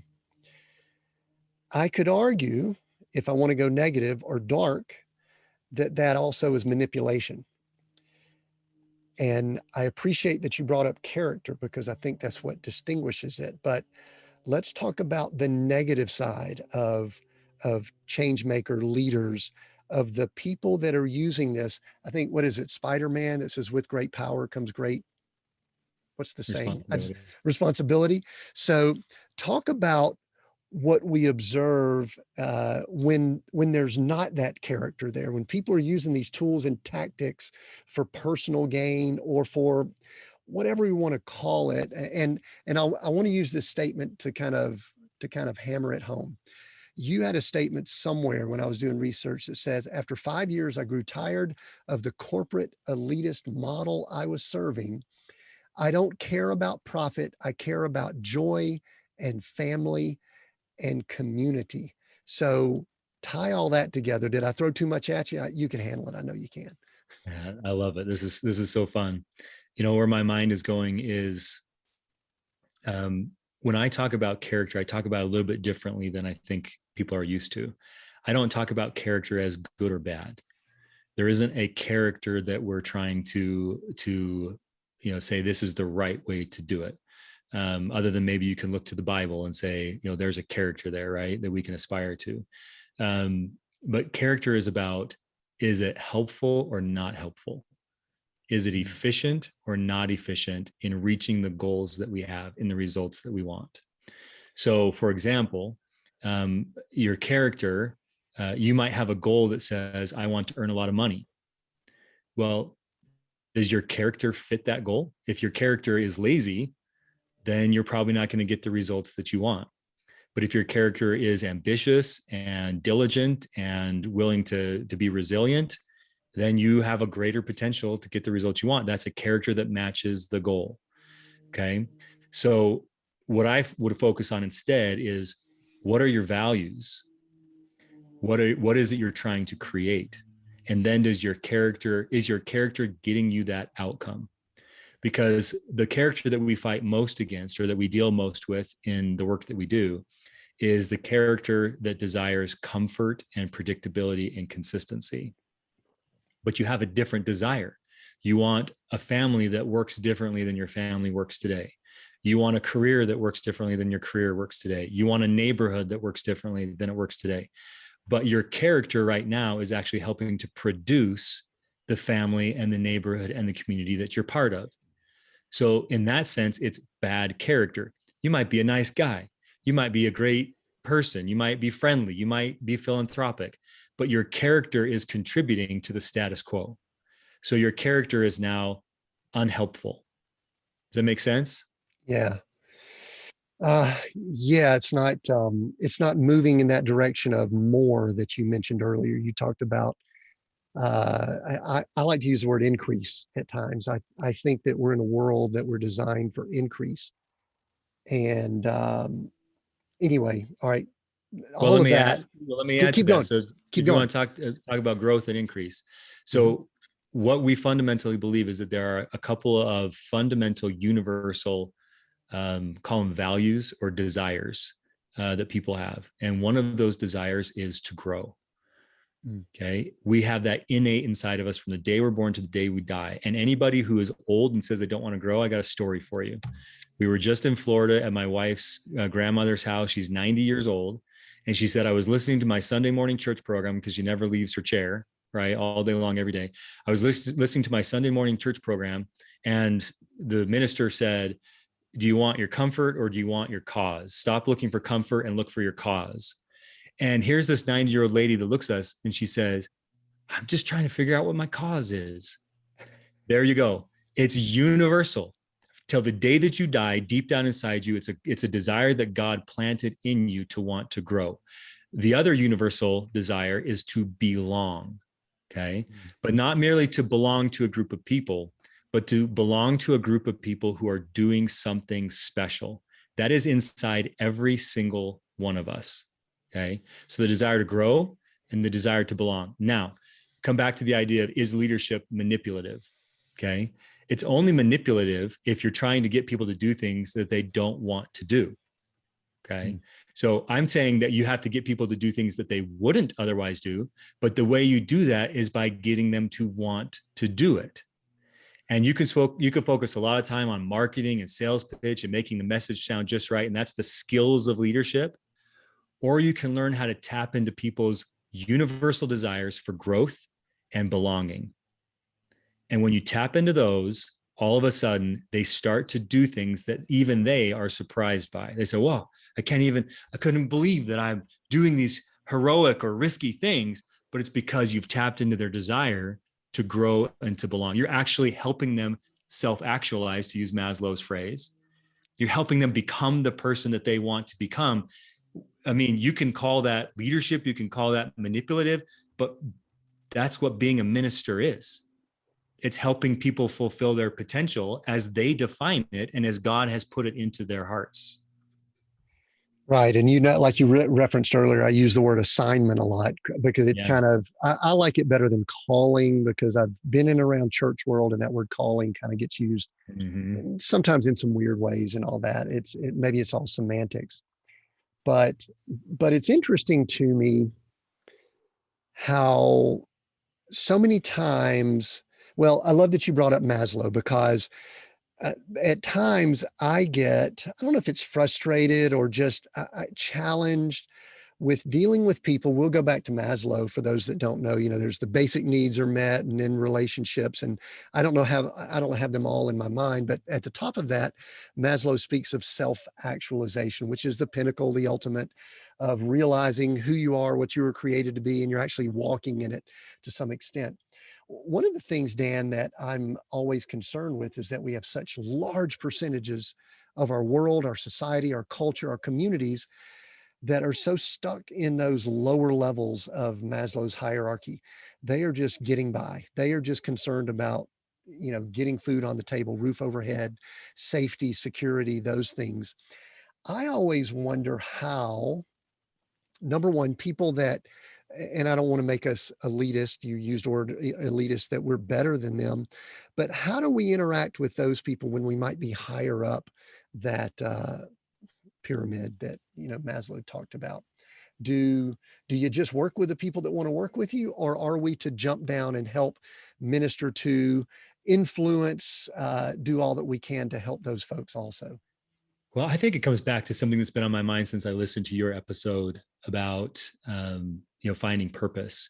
I could argue, if I want to go negative or dark, that also is manipulation. And I appreciate that you brought up character because I think that's what distinguishes it. But let's talk about the negative side of change maker leaders, of the people that are using this. I think, what is it, Spider-Man that says, with great power comes great, what's the saying? Responsibility. Responsibility. So talk about what we observe when there's not that character there, when people are using these tools and tactics for personal gain or for whatever we want to call it. And I want to use this statement to kind of hammer it home. You had a statement somewhere when I was doing research that says, after 5 years, I grew tired of the corporate elitist model I was serving. I don't care about profit. I care about joy and family and community. So tie all that together. Did I throw too much at you? You can handle it. I know you can. Yeah, I love it. This is so fun. You know, where my mind is going is, when I talk about character, I talk about it a little bit differently than I think people are used to. I don't talk about character as good or bad. There isn't a character that we're trying to say this is the right way to do it. Other than maybe you can look to the Bible and say, there's a character there, right, that we can aspire to. But character is about, is it helpful or not helpful? Is it efficient or not efficient in reaching the goals that we have, in the results that we want? So, for example, your character, you might have a goal that says, I want to earn a lot of money. Well, does your character fit that goal? If your character is lazy, then you're probably not going to get the results that you want. But if your character is ambitious and diligent and willing to be resilient, then you have a greater potential to get the results you want. That's a character that matches the goal. Okay. So what I would focus on instead is, what are your values? What is it you're trying to create? And then is your character getting you that outcome? Because the character that we fight most against, or that we deal most with in the work that we do, is the character that desires comfort and predictability and consistency. But you have a different desire. You want a family that works differently than your family works today. You want a career that works differently than your career works today. You want a neighborhood that works differently than it works today. But your character right now is actually helping to produce the family and the neighborhood and the community that you're part of. So in that sense, it's bad character. You might be a nice guy. You might be a great person. You might be friendly. You might be philanthropic, but your character is contributing to the status quo. So your character is now unhelpful. Does that make sense? Yeah. Yeah, it's not moving in that direction of more that you mentioned earlier. You talked about, I like to use the word increase at times. I think that we're in a world that we're designed for increase. And anyway, all right, Well, all of that. let me add to Keep that. going. So Keep if you going. want to talk about growth and increase. Mhm. So what we fundamentally believe is that there are a couple of fundamental universal, call them values or desires, that people have. And one of those desires is to grow. Mm. Okay. We have that innate inside of us from the day we're born to the day we die. And anybody who is old and says they don't want to grow, I got a story for you. We were just in Florida at my wife's grandmother's house. She's 90 years old. And she said, I was listening to my Sunday morning church program, because she never leaves her chair, right? All day long, every day. I was listening to my Sunday morning church program. And the minister said, do you want your comfort or do you want your cause? Stop looking for comfort and look for your cause. And here's this 90-year-old lady that looks at us and she says, I'm just trying to figure out what my cause is. There you go. It's universal. Till the day that you die, deep down inside you, it's a desire that God planted in you to want to grow. The other universal desire is to belong. Okay. But not merely to belong to a group of people, but to belong to a group of people who are doing something special. That is inside every single one of us. Okay. So the desire to grow and the desire to belong. Now, come back to the idea of, is leadership manipulative? Okay. It's only manipulative if you're trying to get people to do things that they don't want to do. Okay. Mm. So I'm saying that you have to get people to do things that they wouldn't otherwise do. But the way you do that is by getting them to want to do it. And you can focus a lot of time on marketing and sales pitch and making the message sound just right. And that's the skills of leadership. Or you can learn how to tap into people's universal desires for growth and belonging. And when you tap into those, all of a sudden they start to do things that even they are surprised by. They say, "Wow, I couldn't believe that I'm doing these heroic or risky things," but it's because you've tapped into their desire to grow and to belong. You're actually helping them self-actualize, to use Maslow's phrase. You're helping them become the person that they want to become. I mean, you can call that leadership, you can call that manipulative, but that's what being a minister is. It's helping people fulfill their potential as they define it and as God has put it into their hearts. Right. And like you referenced earlier, I use the word assignment a lot because it Yeah. kind of, I like it better than calling, because I've been in around church world and that word calling kind of gets used Mm-hmm. sometimes in some weird ways and all that. Maybe it's all semantics, but, it's interesting to me how so many times, well, I love that you brought up Maslow, because at times I don't know if it's frustrated or just challenged with dealing with people. We'll go back to Maslow for those that don't know. There's the basic needs are met, and then relationships. And I don't have them all in my mind, but at the top of that, Maslow speaks of self-actualization, which is the pinnacle, the ultimate of realizing who you are, what you were created to be, and you're actually walking in it to some extent. One of the things, Dan, that I'm always concerned with is that we have such large percentages of our world, our society, our culture, our communities that are so stuck in those lower levels of Maslow's hierarchy. They are just getting by. They are just concerned about, getting food on the table, roof overhead, safety, security, those things. I always wonder how, number one, people that, and I don't want to make us elitist, you used the word elitist, that we're better than them, but how do we interact with those people when we might be higher up that pyramid that Maslow talked about? Do you just work with the people that want to work with you, or are we to jump down and help minister to, influence, do all that we can to help those folks also? Well, I think it comes back to something that's been on my mind since I listened to your episode about finding purpose.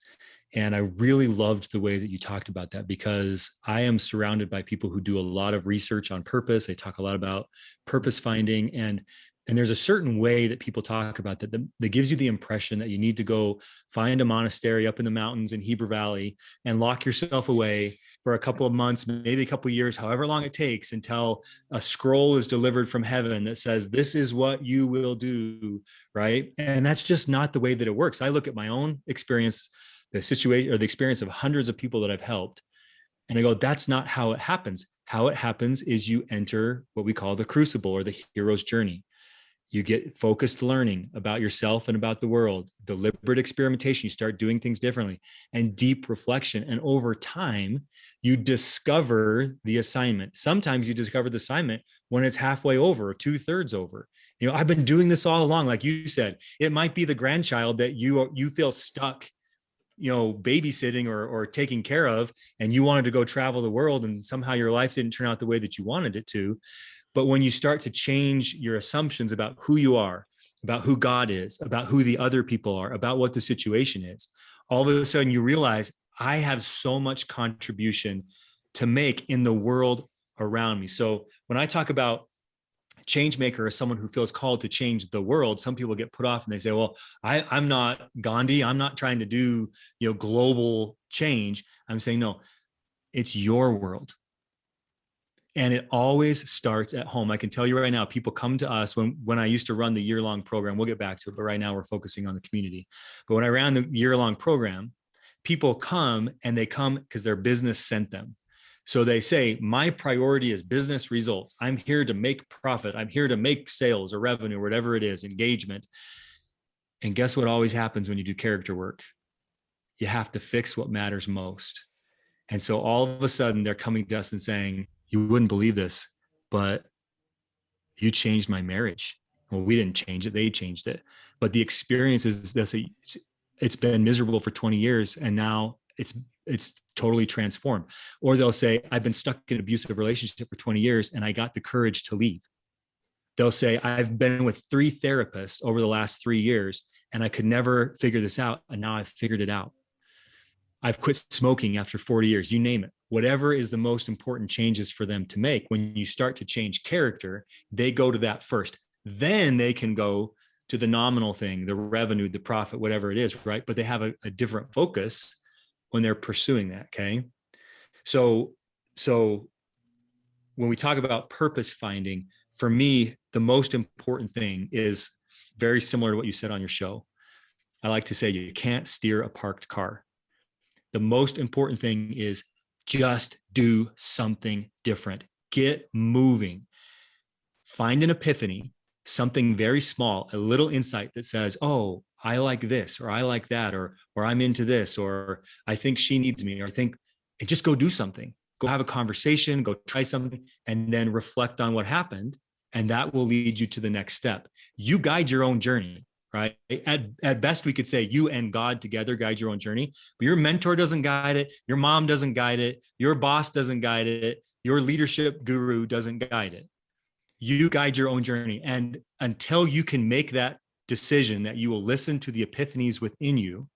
And I really loved the way that you talked about that, because I am surrounded by people who do a lot of research on purpose. They talk a lot about purpose finding, and there's a certain way that people talk about that gives you the impression that you need to go find a monastery up in the mountains in Heber Valley and lock yourself away for a couple of months, maybe a couple of years, however long it takes, until a scroll is delivered from heaven that says, this is what you will do, right? And that's just not the way that it works. I look at my own experience, the situation or the experience of hundreds of people that I've helped, and I go, that's not how it happens. How it happens is you enter what we call the crucible, or the hero's journey. You get focused learning about yourself and about the world, deliberate experimentation. You start doing things differently, and deep reflection. And over time, you discover the assignment. Sometimes you discover the assignment when it's halfway over, or 2/3 over. I've been doing this all along. Like you said, it might be the grandchild that you feel stuck, babysitting or taking care of, and you wanted to go travel the world, and somehow your life didn't turn out the way that you wanted it to. But when you start to change your assumptions about who you are, about who God is, about who the other people are, about what the situation is, all of a sudden you realize, I have so much contribution to make in the world around me. So when I talk about Changemaker as someone who feels called to change the world, some people get put off and they say, well, I'm not Gandhi. I'm not trying to do, global change. I'm saying, no, it's your world. And it always starts at home. I can tell you right now, people come to us when I used to run the year-long program. We'll get back to it, but right now we're focusing on the community. But when I ran the year-long program, people come, and they come because their business sent them. So they say, my priority is business results. I'm here to make profit. I'm here to make sales or revenue, or whatever it is, engagement. And guess what always happens when you do character work? You have to fix what matters most. And so all of a sudden they're coming to us and saying, you wouldn't believe this, but you changed my marriage. Well, we didn't change it. They changed it. But the experience is this, it's been miserable for 20 years. And now it's totally transformed. Or they'll say, I've been stuck in an abusive relationship for 20 years and I got the courage to leave. They'll say, I've been with 3 therapists over the last 3 years and I could never figure this out. And now I've figured it out. I've quit smoking after 40 years, you name it. Whatever is the most important changes for them to make. When you start to change character, they go to that first. Then they can go to the nominal thing, the revenue, the profit, whatever it is, right? But they have a different focus when they're pursuing that, okay? So when we talk about purpose finding, for me, the most important thing is very similar to what you said on your show. I like to say you can't steer a parked car. The most important thing is Just do something different. Get moving. Find an epiphany, something very small, a little insight that says, oh, I like this, or I like that, or I'm into this, or I think she needs me, or I think, and just go do something. Go have a conversation, go try something, and then reflect on what happened. And that will lead you to the next step. You guide your own journey, right? At best, we could say you and God together guide your own journey, but your mentor doesn't guide it. Your mom doesn't guide it. Your boss doesn't guide it. Your leadership guru doesn't guide it. You guide your own journey. And until you can make that decision that you will listen to the epiphanies within you,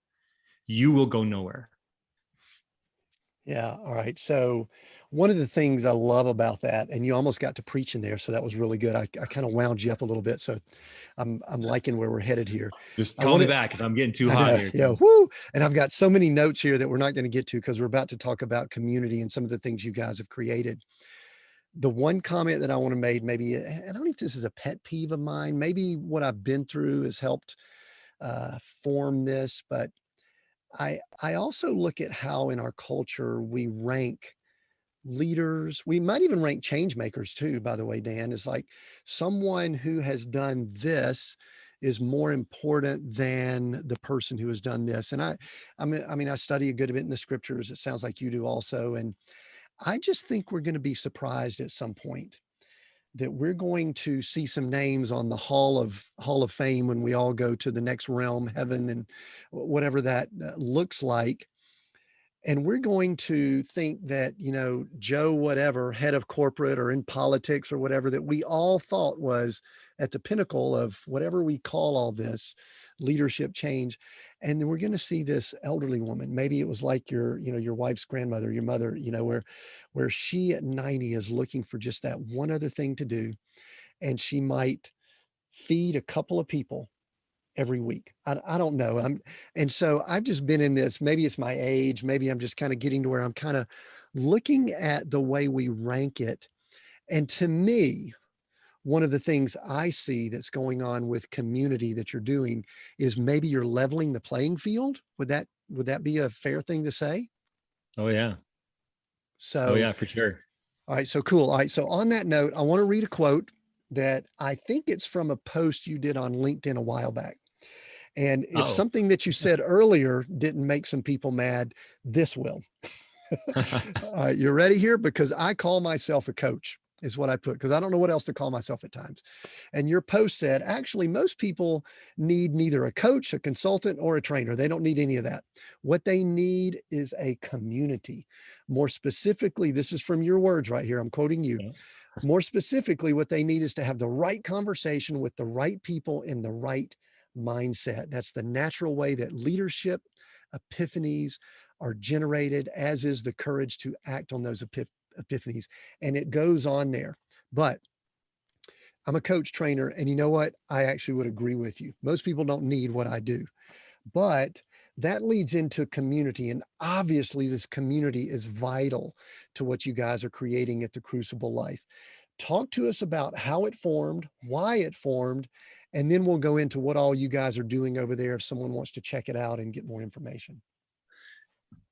you will go nowhere. Yeah. All right. So one of the things I love about that, and you almost got to preaching there, so that was really good. I kind of wound you up a little bit. So I'm liking where we're headed here. Just I call want me to, back if I'm getting too I hot know, here, yeah, Tim. whoo. And I've got so many notes here that we're not going to get to because we're about to talk about community and some of the things you guys have created. The one comment that I want to make, maybe, and I don't know if this is a pet peeve of mine, maybe what I've been through has helped form this, but I also look at how in our culture we rank leaders. We might even rank change makers too, by the way, Dan. Is like someone who has done this is more important than the person who has done this. And I mean, I study a good bit in the scriptures. It sounds like you do also. And I just think we're going to be surprised at some point that we're going to see some names on the Hall of Fame when we all go to the next realm, heaven, and whatever that looks like. And we're going to think that, Joe, whatever, head of corporate or in politics or whatever, that we all thought was at the pinnacle of whatever we call all this leadership change. And then we're going to see this elderly woman. Maybe it was like your wife's grandmother, your mother, where she at 90 is looking for just that one other thing to do. And she might feed a couple of people every week. I don't know. And so I've just been in this, maybe it's my age, maybe I'm just kind of getting to where I'm kind of looking at the way we rank it. And to me, one of the things I see that's going on with community that you're doing is maybe you're leveling the playing field. Would that be a fair thing to say? Oh, yeah. Oh, So, yeah, for sure. all right, so cool. All right, so on that note, I want to read a quote that I think it's from a post you did on LinkedIn a while back. And if Oh. something that you said earlier didn't make some people mad, this will. All right, you're ready here? Because I call myself a coach, is what I put, because I don't know what else to call myself at times. And your post said, actually, most people need neither a coach, a consultant, or a trainer. They don't need any of that. What they need is a community. More specifically, this is from your words right here. I'm quoting you. Yeah. More specifically, what they need is to have the right conversation with the right people in the right mindset. That's the natural way that leadership epiphanies are generated, as is the courage to act on those epiphanies. And it goes on there. But I'm a coach trainer, and you know what? I actually would agree with you. Most people don't need what I do, but that leads into community. And obviously, this community is vital to what you guys are creating at the Crucible Life. Talk to us about how it formed, why it formed, and then we'll go into what all you guys are doing over there if someone wants to check it out and get more information.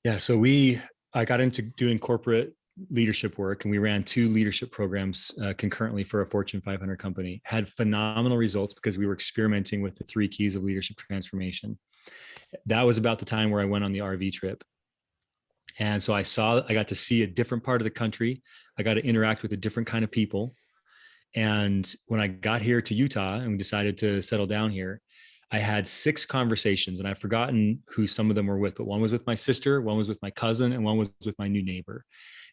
Yeah. So I got into doing corporate leadership work, and we ran 2 leadership programs concurrently for a Fortune 500 company. Had phenomenal results because we were experimenting with the 3 keys of leadership transformation. That was about the time where I went on the RV trip. And so I got to see a different part of the country. I got to interact with a different kind of people. And when I got here to Utah and we decided to settle down here, I had 6 conversations, and I've forgotten who some of them were with, but one was with my sister, one was with my cousin, and one was with my new neighbor.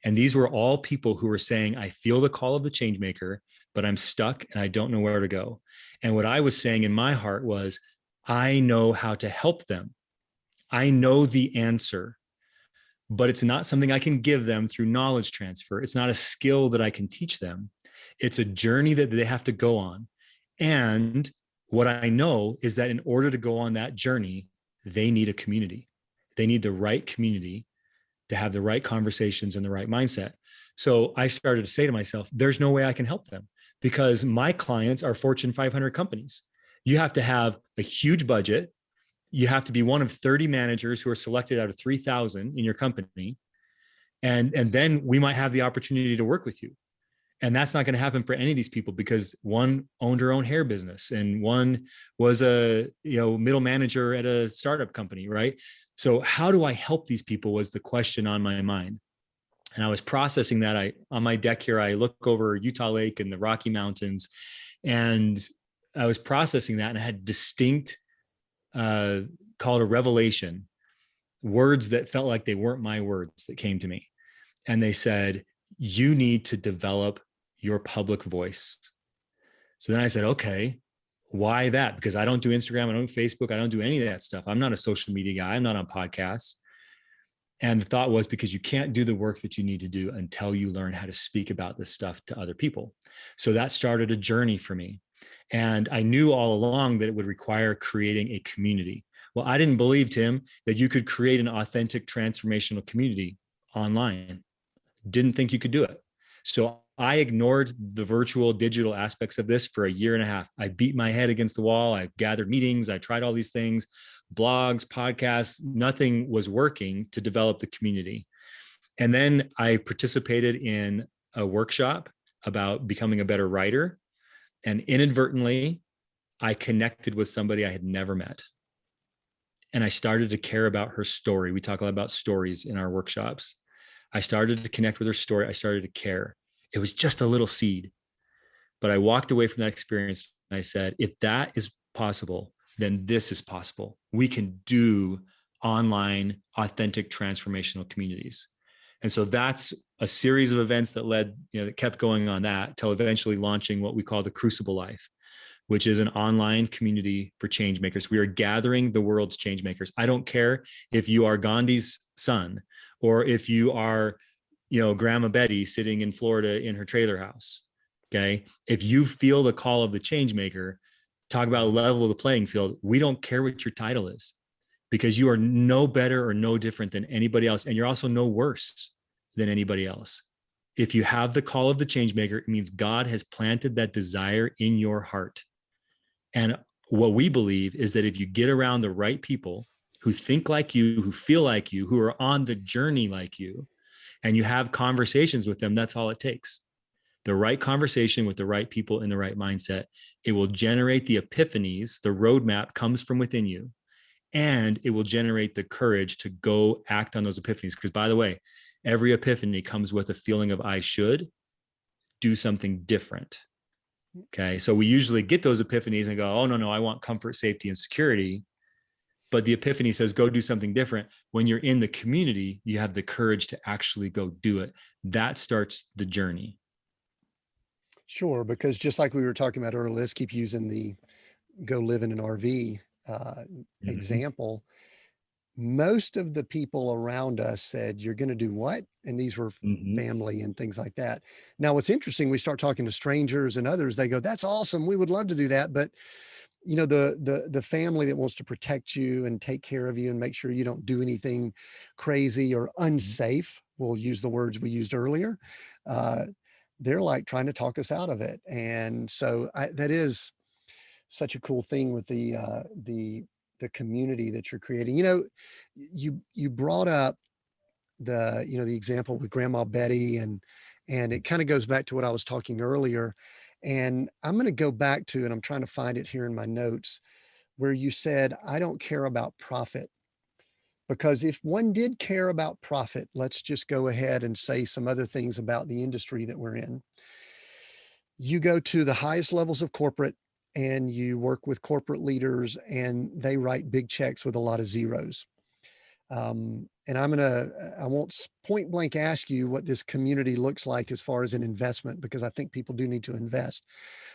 And these were all people who were saying, I feel the call of the Changemaker, but I'm stuck and I don't know where to go. And what I was saying in my heart was, I know how to help them. I know the answer, but it's not something I can give them through knowledge transfer. It's not a skill that I can teach them. It's a journey that they have to go on. And what I know is that in order to go on that journey, they need a community. They need the right community to have the right conversations and the right mindset. So I started to say to myself, there's no way I can help them because my clients are Fortune 500 companies. You have to have a huge budget. You have to be one of 30 managers who are selected out of 3,000 in your company. And then we might have the opportunity to work with you. And that's not going to happen for any of these people, because one owned her own hair business and one was a middle manager at a startup company, right? So how do I help these people was the question on my mind. And I was processing that. On my deck here, I look over Utah Lake and the Rocky Mountains, and I was processing that, and I had distinct, called a revelation, words that felt like they weren't my words that came to me. And they said, you need to develop your public voice. So then I said, okay, why that? Because I don't do Instagram, I don't do Facebook, I don't do any of that stuff. I'm not a social media guy. I'm not on podcasts. And the thought was, because you can't do the work that you need to do until you learn how to speak about this stuff to other people. So that started a journey for me. And I knew all along that it would require creating a community. Well, I didn't believe, Tim, that you could create an authentic transformational community online. Didn't think you could do it. So I ignored the virtual digital aspects of this for a year and a half. I beat my head against the wall. I gathered meetings. I tried all these things, blogs, podcasts. Nothing was working to develop the community. And then I participated in a workshop about becoming a better writer. And inadvertently, I connected with somebody I had never met. And I started to care about her story. We talk a lot about stories in our workshops. I started to connect with her story. I started to care. It was just a little seed. But I walked away from that experience and I said, if that is possible, then this is possible. We can do online, authentic, transformational communities. And so that's a series of events that that kept going on that till eventually launching what we call the Crucible Life, which is an online community for changemakers. We are gathering the world's changemakers. I don't care if you are Gandhi's son, or if you are, Grandma Betty sitting in Florida in her trailer house. Okay. If you feel the call of the changemaker, talk about level of the playing field. We don't care what your title is, because you are no better or no different than anybody else. And you're also no worse than anybody else. If you have the call of the changemaker, it means God has planted that desire in your heart. And what we believe is that if you get around the right people who think like you, who feel like you, who are on the journey like you, and you have conversations with them, that's all it takes. The right conversation with the right people in the right mindset. It will generate the epiphanies. The roadmap comes from within you, and it will generate the courage to go act on those epiphanies. Because, by the way, every epiphany comes with a feeling of I should do something different. Okay. So we usually get those epiphanies and go, oh, no, I want comfort, safety, and security. But the epiphany says, go do something different. When you're in the community, you have the courage to actually go do it. That starts the journey. Sure. Because just like we were talking about earlier, let's keep using the go live in an RV example. Most of the people around us said, you're going to do what? And these were family and things like that. Now, what's interesting, we start talking to strangers and others, they go, that's awesome. We would love to do that. But the family that wants to protect you and take care of you and make sure you don't do anything crazy or unsafe, we'll use the words we used earlier. They're like trying to talk us out of it. And so that is such a cool thing with the community that you're creating. You brought up the example with Grandma Betty, and it kind of goes back to what I was talking earlier. And I'm going to go back to, and I'm trying to find it here in my notes, where you said, I don't care about profit. Because if one did care about profit, let's just go ahead and say some other things about the industry that we're in. You go to the highest levels of corporate and you work with corporate leaders, and they write big checks with a lot of zeros. And I won't point blank ask you what this community looks like as far as an investment, because I think people do need to invest.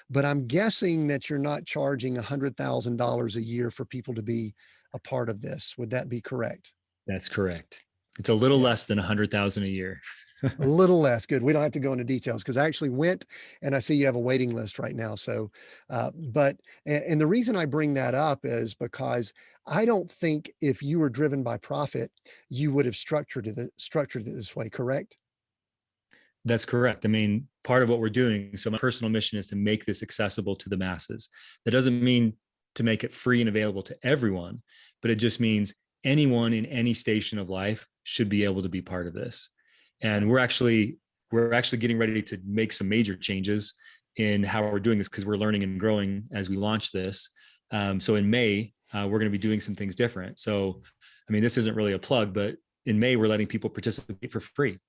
But I'm guessing that you're not charging $100,000 a year for people to be a part of this. Would that be correct? That's correct. It's a little less than 100,000 a year. A little less. Good. We don't have to go into details, because I actually went and I see you have a waiting list right now. So, and the reason I bring that up is because I don't think if you were driven by profit, you would have structured it this way. Correct? That's correct. I mean, part of what we're doing, so my personal mission is to make this accessible to the masses. That doesn't mean to make it free and available to everyone, but it just means anyone in any station of life should be able to be part of this. And we're actually getting ready to make some major changes in how we're doing this, because we're learning and growing as we launch this. So in May, we're going to be doing some things different. So, I mean, this isn't really a plug, but in May, we're letting people participate for free,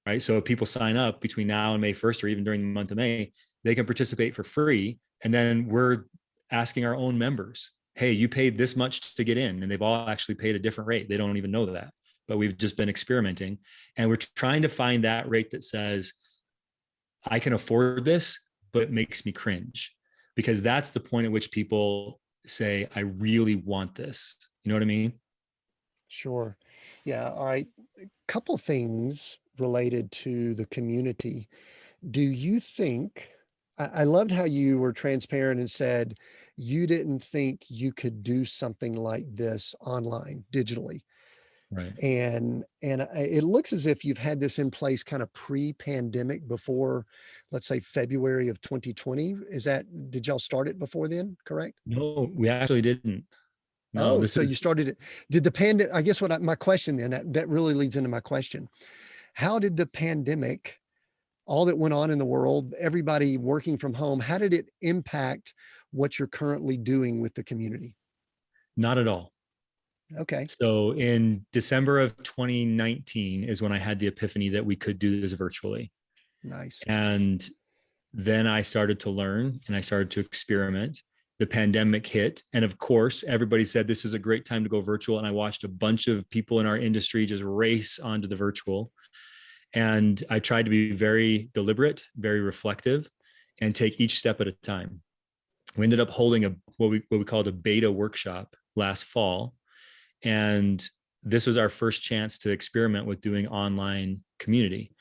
right? So if people sign up between now and May 1st, or even during the month of May, they can participate for free. And then we're asking our own members, hey, you paid this much to get in. And they've all actually paid a different rate. They don't even know that, but we've just been experimenting. And we're trying to find that rate that says, I can afford this, but it makes me cringe, because that's the point at which people say, I really want this. You know what I mean? Sure. Yeah. All right. Couple things related to the community. Do you think, I loved how you were transparent and said you didn't think you could do something like this online digitally. Right. And it looks as if you've had this in place kind of pre-pandemic, before, let's say, February of 2020. Did y'all start it before then? Correct? No, we actually didn't. No, Oh, this so you is started it. Did the pandemic, I guess my question then, that really leads into my question. How did the pandemic, all that went on in the world, everybody working from home, how did it impact what you're currently doing with the community? not at all. Okay, So in December of 2019 is when I had the epiphany that we could do this virtually. nice. And then I started to learn and I started to experiment. The pandemic hit. And of course, everybody said this is a great time to go virtual. And I watched a bunch of people in our industry just race onto the virtual. And I tried to be very deliberate, very reflective, and take each step at a time. We ended up holding what we called a beta workshop last fall. And this was our first chance to experiment with doing online community.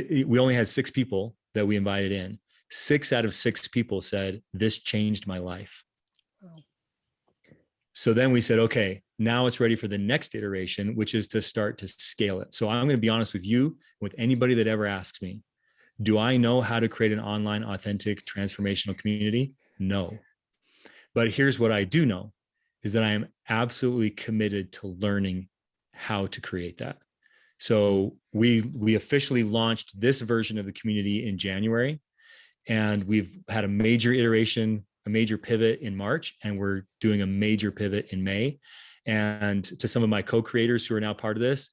We only had 6 people that we invited in. 6 out of 6 people said, this changed my life. Wow. So then we said, okay, now it's ready for the next iteration, which is to start to scale it. So I'm going to be honest with you, with anybody that ever asks me, do I know how to create an online, authentic, transformational community? No. But here's what I do know is that I am absolutely committed to learning how to create that. So we officially launched this version of the community in January, and we've had a major iteration, a major pivot in March, and we're doing a major pivot in May. And to some of my co-creators who are now part of this,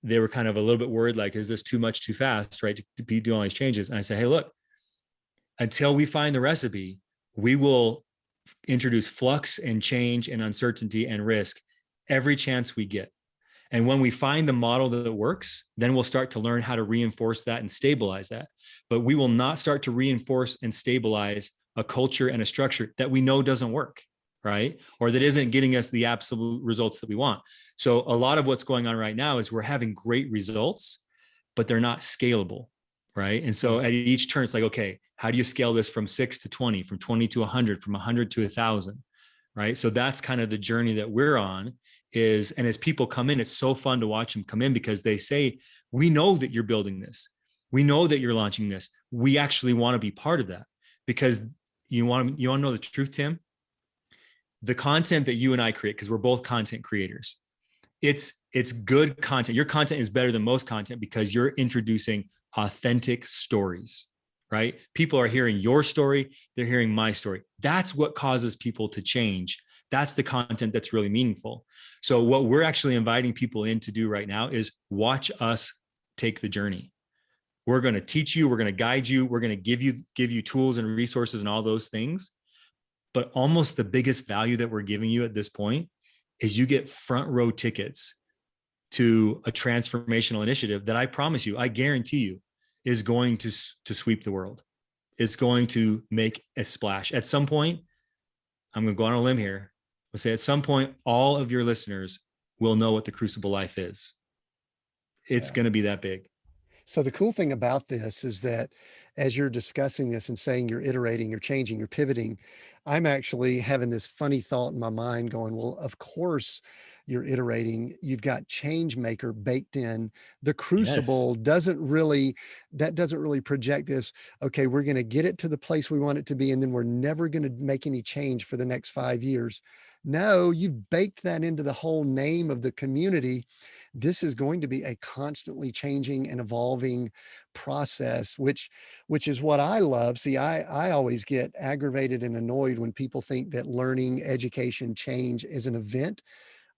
they were kind of a little bit worried, like, is this too much too fast, right, to be doing all these changes? And I said, hey, look, until we find the recipe, we will introduce flux and change and uncertainty and risk every chance we get. And when we find the model that works, then we'll start to learn how to reinforce that and stabilize that. But we will not start to reinforce and stabilize a culture and a structure that we know doesn't work, right? Or that isn't getting us the absolute results that we want. So a lot of what's going on right now is we're having great results, but they're not scalable, right? And so at each turn, it's like, okay, how do you scale this from 6 to 20, from 20 to 100, from 100 to 1,000, right? So that's kind of the journey that we're on. And as people come in, it's so fun to watch them come in, because they say, we know that you're building this. We know that you're launching this. We actually want to be part of that. Because you want to know the truth, Tim? The content that you and I create, because we're both content creators, it's good content. Your content is better than most content because you're introducing authentic stories, right? People are hearing your story. They're hearing my story. That's what causes people to change. That's the content that's really meaningful. So what we're actually inviting people in to do right now is watch us take the journey. We're going to teach you, we're going to guide you, we're going to give you tools and resources and all those things. But almost the biggest value that we're giving you at this point is you get front row tickets to a transformational initiative that I promise you, I guarantee you, is going to sweep the world. It's going to make a splash. At some point, I'm going to go on a limb here. I'll say at some point, all of your listeners will know what the Crucible Life is. It's going to be that big. So the cool thing about this is that as you're discussing this and saying you're iterating, you're changing, you're pivoting, I'm actually having this funny thought in my mind going, well, of course you're iterating. You've got Changemaker baked in. The Crucible Yes. doesn't really project this. Okay, we're going to get it to the place we want it to be, and then we're never going to make any change for the next 5 years. No, you've baked that into the whole name of the community. This is going to be a constantly changing and evolving process, which is what I love. See, I always get aggravated and annoyed when people think that learning, education, change is an event.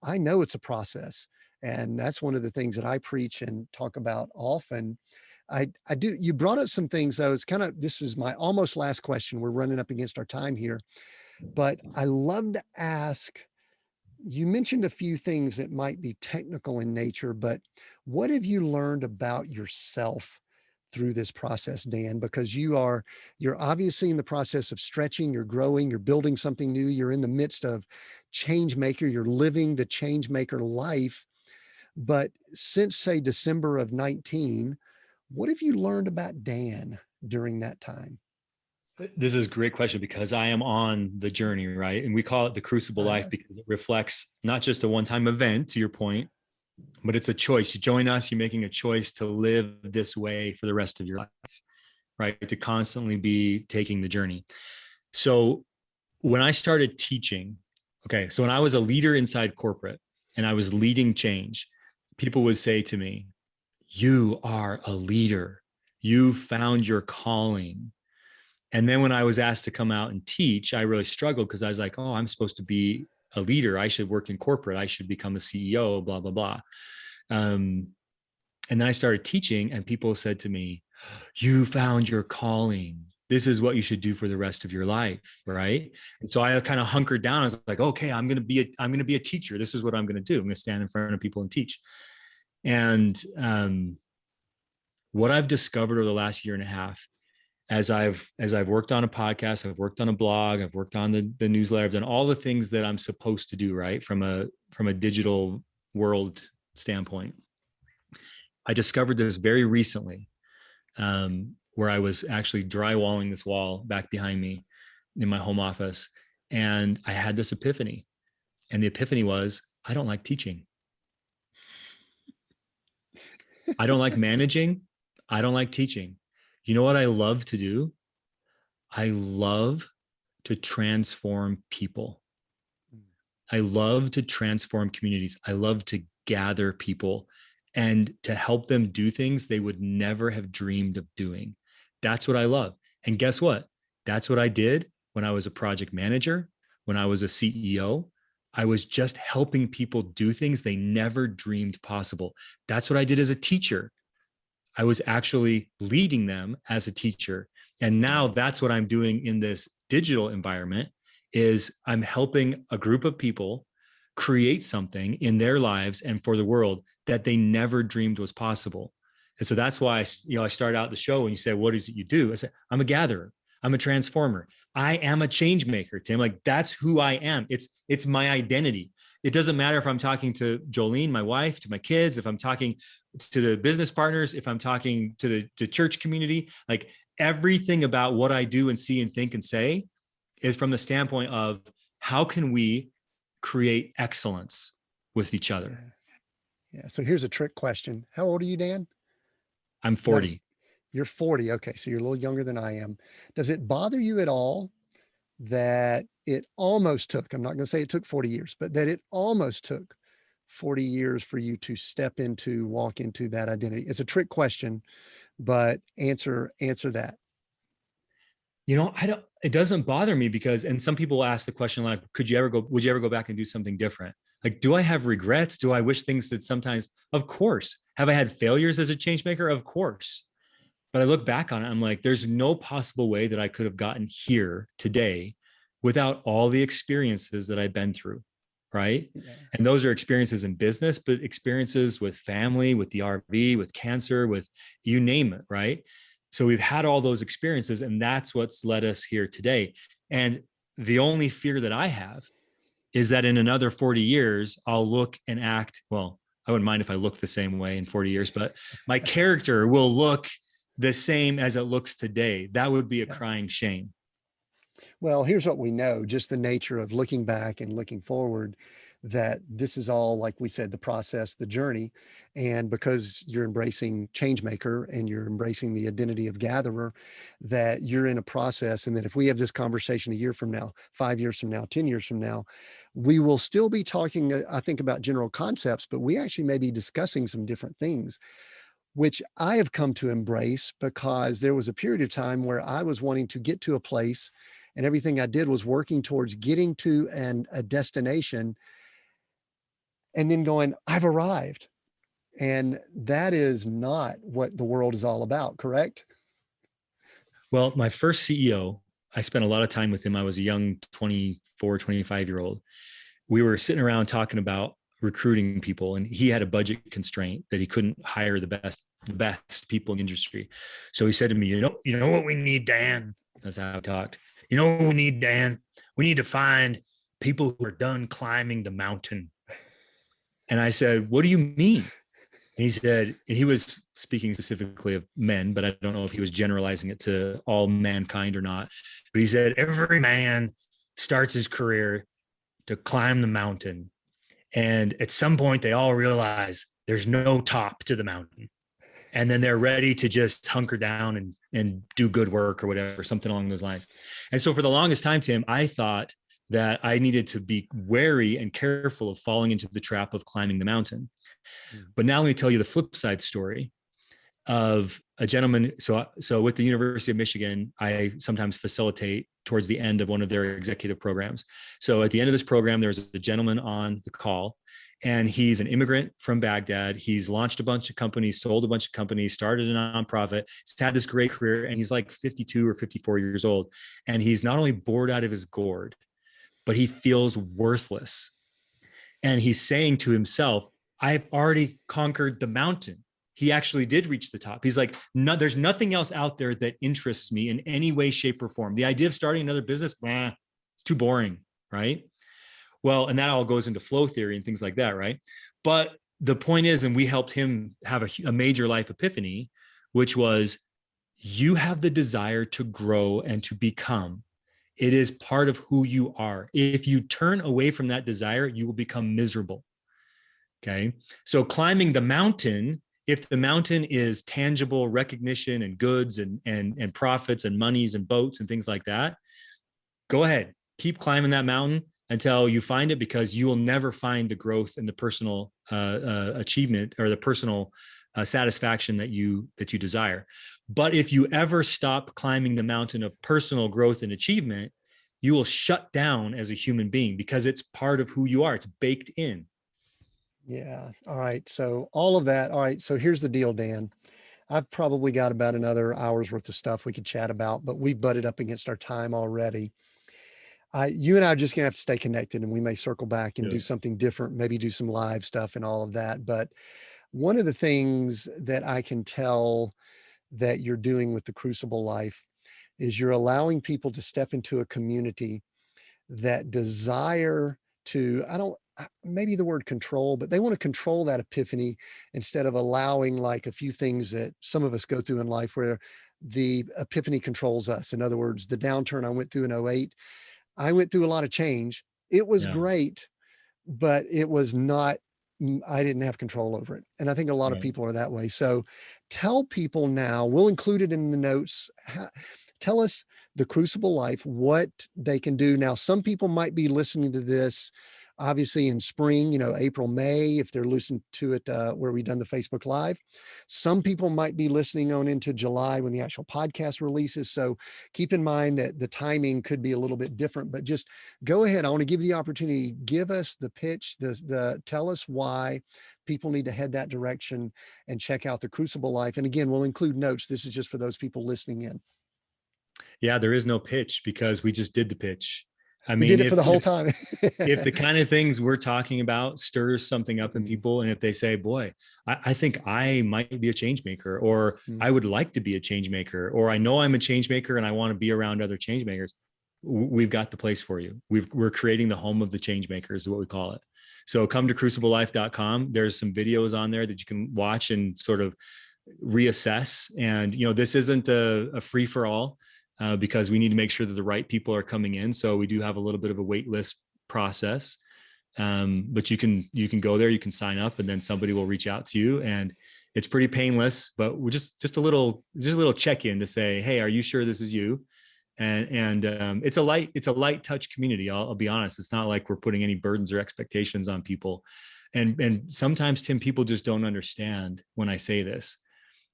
I know it's a process. And that's one of the things that I preach and talk about often. I do. You brought up some things, though. It's kind of, this is my almost last question. We're running up against our time here, but I love to ask, you mentioned a few things that might be technical in nature, but what have you learned about yourself through this process, Dan? Because you're obviously in the process of stretching, you're growing, you're building something new, you're in the midst of Changemaker, you're living the Changemaker life. But since, say, December of 19, what have you learned about Dan during that time? This is a great question because I am on the journey, right? And we call it the Crucible Life because it reflects not just a one-time event, to your point, but it's a choice. You join us, you're making a choice to live this way for the rest of your life, right? To constantly be taking the journey. So when I started teaching, okay, so when I was a leader inside corporate and I was leading change, people would say to me, "You are a leader. You found your calling." And then when I was asked to come out and teach, I really struggled because I was like, oh, I'm supposed to be a leader. I should work in corporate. I should become a CEO, blah, blah, blah. And then I started teaching and people said to me, you found your calling. This is what you should do for the rest of your life. Right. And so I kind of hunkered down. I was like, okay, I'm going to be a teacher. This is what I'm going to do. I'm going to stand in front of people and teach. And what I've discovered over the last year and a half, as I've worked on a podcast, I've worked on a blog, I've worked on the newsletter, I've done all the things that I'm supposed to do, right? From a digital world standpoint. I discovered this very recently, where I was actually drywalling this wall back behind me in my home office. And I had this epiphany. And the epiphany was, I don't like teaching. I don't like managing. I don't like teaching. You know what I love to do? I love to transform people. I love to transform communities. I love to gather people and to help them do things they would never have dreamed of doing. That's what I love. And guess what? That's what I did when I was a project manager, when I was a CEO. I was just helping people do things they never dreamed possible. That's what I did as a teacher. I was actually leading them as a teacher. And now that's what I'm doing in this digital environment is I'm helping a group of people create something in their lives and for the world that they never dreamed was possible. And so that's why I start out the show when you say, what is it you do? I say, I'm a gatherer. I'm a transformer. I am a change maker, Tim. Like that's who I am. It's my identity. It doesn't matter if I'm talking to Jolene, my wife, to my kids, if I'm talking to the business partners, if I'm talking to the church community, like everything about what I do and see and think and say is from the standpoint of how can we create excellence with each other? Yeah. So here's a trick question. How old are you, Dan? I'm 40. No, you're 40. Okay. So you're a little younger than I am. Does it bother you at all that it almost took, I'm not going to say it took 40 years, but that it almost took 40 years for you to walk into that identity? It's a trick question, but answer that. It doesn't bother me because, and some people ask the question like, would you ever go back and do something different? Like, do I have regrets? Do I wish things that sometimes, of course. Have I had failures as a change maker? Of course. But I look back on it, I'm like, there's no possible way that I could have gotten here today without all the experiences that I've been through. Right. Yeah. And those are experiences in business, but experiences with family, with the RV, with cancer, with you name it. Right. So we've had all those experiences and that's what's led us here today. And the only fear that I have is that in another 40 years, I'll look and act, well, I wouldn't mind if I look the same way in 40 years, but my character will look the same as it looks today. That would be a crying shame. Well, here's what we know, just the nature of looking back and looking forward. that this is all, like we said, the process, the journey. And because you're embracing Changemaker and you're embracing the identity of gatherer, that you're in a process. And that if we have this conversation a year from now, 5 years from now, 10 years from now, we will still be talking, I think, about general concepts, but we actually may be discussing some different things, which I have come to embrace, because there was a period of time where I was wanting to get to a place and everything I did was working towards getting to a destination and then going, I've arrived. And that is not what the world is all about, correct? Well, my first CEO, I spent a lot of time with him. I was a young 24, 25-year-old. We were sitting around talking about recruiting people, and he had a budget constraint that he couldn't hire the best people in the industry. So he said to me, you know what we need, Dan? That's how I talked. You know what we need, Dan? We need to find people who are done climbing the mountain. And I said, what do you mean? And he said, and he was speaking specifically of men, but I don't know if he was generalizing it to all mankind or not. But he said, every man starts his career to climb the mountain. And at some point, they all realize there's no top to the mountain. And then they're ready to just hunker down and do good work or whatever, something along those lines. And so for the longest time, Tim, I thought that I needed to be wary and careful of falling into the trap of climbing the mountain. But now let me tell you the flip side story of a gentleman. So with the University of Michigan, I sometimes facilitate towards the end of one of their executive programs. So at the end of this program, there was a gentleman on the call, and he's an immigrant from Baghdad. He's launched a bunch of companies, sold a bunch of companies, started a nonprofit. He's had this great career, and he's like 52 or 54 years old. And he's not only bored out of his gourd, but he feels worthless. And he's saying to himself, I've already conquered the mountain. He actually did reach the top. He's like, no, there's nothing else out there that interests me in any way, shape, or form. The idea of starting another business, it's too boring, right? Well, and that all goes into flow theory and things like that, right? But the point is, and we helped him have a major life epiphany, which was, you have the desire to grow and to become. It is part of who you are. If you turn away from that desire, you will become miserable. Okay. So climbing the mountain, if the mountain is tangible recognition and goods and profits and monies and boats and things like that, go ahead, keep climbing that mountain until you find it, because you will never find the growth and the personal achievement or the personal satisfaction that you desire. But if you ever stop climbing the mountain of personal growth and achievement, you will shut down as a human being, because it's part of who you are. It's baked in. Yeah. All right. So all of that. All right. So here's the deal, Dan. I've probably got about another hour's worth of stuff we could chat about, but we've butted up against our time already. You and I are just gonna have to stay connected, and we may circle back and do something different, maybe do some live stuff and all of that. But one of the things that I can tell that you're doing with the Crucible Life is you're allowing people to step into a community that desire to, I don't, maybe the word control, but they want to control that epiphany instead of allowing like a few things that some of us go through in life where the epiphany controls us. In other words, the downturn I went through in '08, I went through a lot of change. It was great, but it was not, I didn't have control over it. And I think a lot of people are that way. So tell people now, we'll include it in the notes. Tell us the Crucible Life, what they can do. Now, some people might be listening to this obviously in spring, April, May, if they're listening to it where we've done the Facebook Live. Some people might be listening on into July when the actual podcast releases. So keep in mind that the timing could be a little bit different, but just go ahead. I want to give you the opportunity. Give us the pitch, tell us why people need to head that direction and check out the Crucible Life. And again, we'll include notes. This is just for those people listening in. Yeah, there is no pitch because we just did the pitch. I mean, we did it for the whole time. If the kind of things we're talking about stirs something up in people, and if they say, boy, I think I might be a change maker, or I would like to be a change maker, or I know I'm a change maker and I want to be around other change makers, we've got the place for you. We're creating the home of the change makers is what we call it. So come to cruciblelife.com. There's some videos on there that you can watch and sort of reassess. And, this isn't a free for all. Because we need to make sure that the right people are coming in. So we do have a little bit of a wait list process. But you can go there, you can sign up, and then somebody will reach out to you, and it's pretty painless. But we're just a little check in to say, hey, are you sure this is you? And it's a light touch community. I'll be honest. It's not like we're putting any burdens or expectations on people. And sometimes, Tim, people just don't understand when I say this,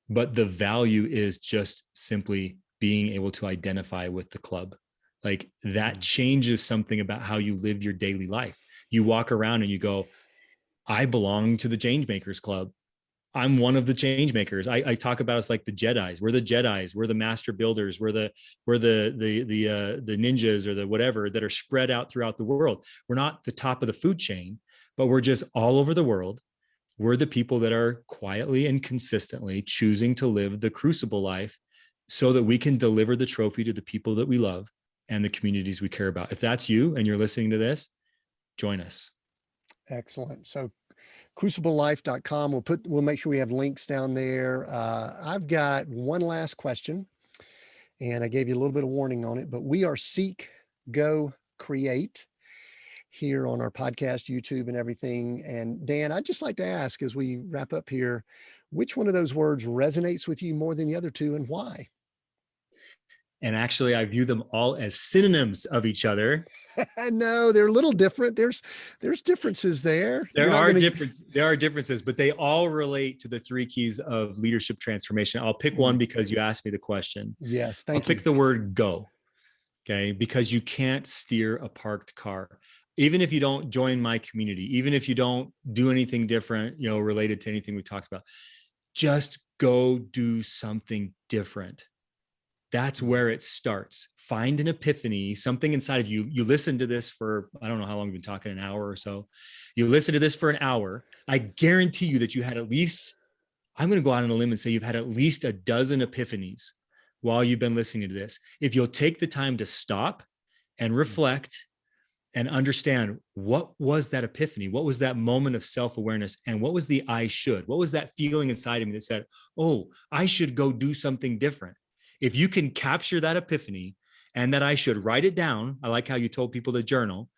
but the value is just simply being able to identify with the club. Like that changes something about how you live your daily life. You walk around and you go, I belong to the Changemakers Club. I'm one of the Changemakers. I talk about us like the Jedis. We're the Jedis. We're the master builders. We're the ninjas or the whatever that are spread out throughout the world. We're not the top of the food chain, but we're just all over the world. We're the people that are quietly and consistently choosing to live the crucible life so that we can deliver the trophy to the people that we love and the communities we care about. If that's you and you're listening to this, join us. Excellent. So cruciblelife.com. We'll make sure we have links down there. I've got one last question, and I gave you a little bit of warning on it, but we are Seek, Go, Create here on our podcast, YouTube, and everything. And Dan, I'd just like to ask as we wrap up here, which one of those words resonates with you more than the other two, and why? And actually, I view them all as synonyms of each other. No, they're a little different. There's differences there. There are differences, but they all relate to the three keys of leadership transformation. I'll pick one because you asked me the question. Yes, I'll pick the word go. Okay, because you can't steer a parked car. Even if you don't join my community, even if you don't do anything different, related to anything we talked about, just go do something different. That's where it starts. Find an epiphany, something inside of you. You listen to this for, I don't know how long we've been talking, an hour or so. You listen to this for an hour. I guarantee you that you had at least, I'm going to go out on a limb and say you've had at least a dozen epiphanies while you've been listening to this. If you'll take the time to stop and reflect and understand what was that epiphany, what was that moment of self-awareness, and what was the I should, what was that feeling inside of me that said, oh, I should go do something different. If you can capture that epiphany and that I should, write it down. I like how you told people to journal,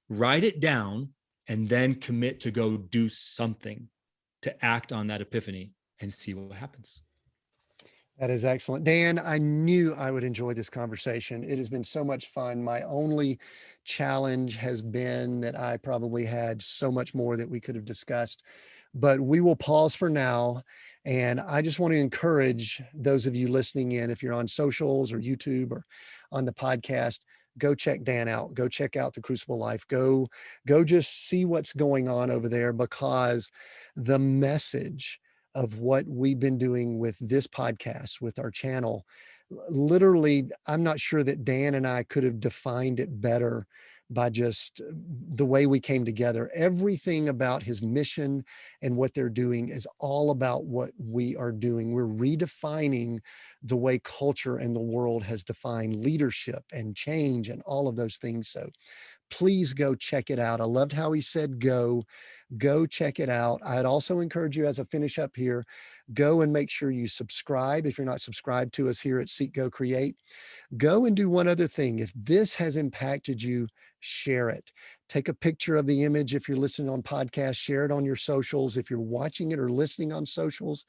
write it down, and then commit to go do something to act on that epiphany and see what happens. That is excellent. Dan, I knew I would enjoy this conversation. It has been so much fun. My only challenge has been that I probably had so much more that we could have discussed, but we will pause for now. And I just want to encourage those of you listening in, if you're on socials or YouTube or on the podcast, go check Dan out. Go check out the Crucible Life. Go just see what's going on over there, because the message of what we've been doing with this podcast, with our channel, literally, I'm not sure that Dan and I could have defined it better by just the way we came together. Everything about his mission and what they're doing is all about what we are doing. We're redefining the way culture and the world has defined leadership and change and all of those things. So please go check it out. I loved how he said go check it out. I'd also encourage you, as a finish up here, go and make sure you subscribe if you're not subscribed to us here at Seek, Go, Create. Go and do one other thing. If this has impacted you, share it. Take a picture of the image. If you're listening on podcast, share it on your socials. If you're watching it or listening on socials,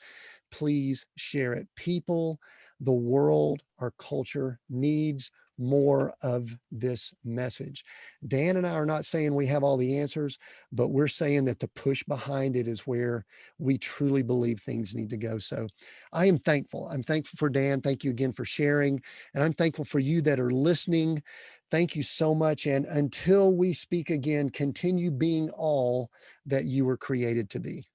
please share it. People, the world, our culture needs more of this message. Dan and I are not saying we have all the answers, but we're saying that the push behind it is where we truly believe things need to go. So I am thankful. I'm thankful for Dan. Thank you again for sharing. And I'm thankful for you that are listening. Thank you so much. And until we speak again, continue being all that you were created to be.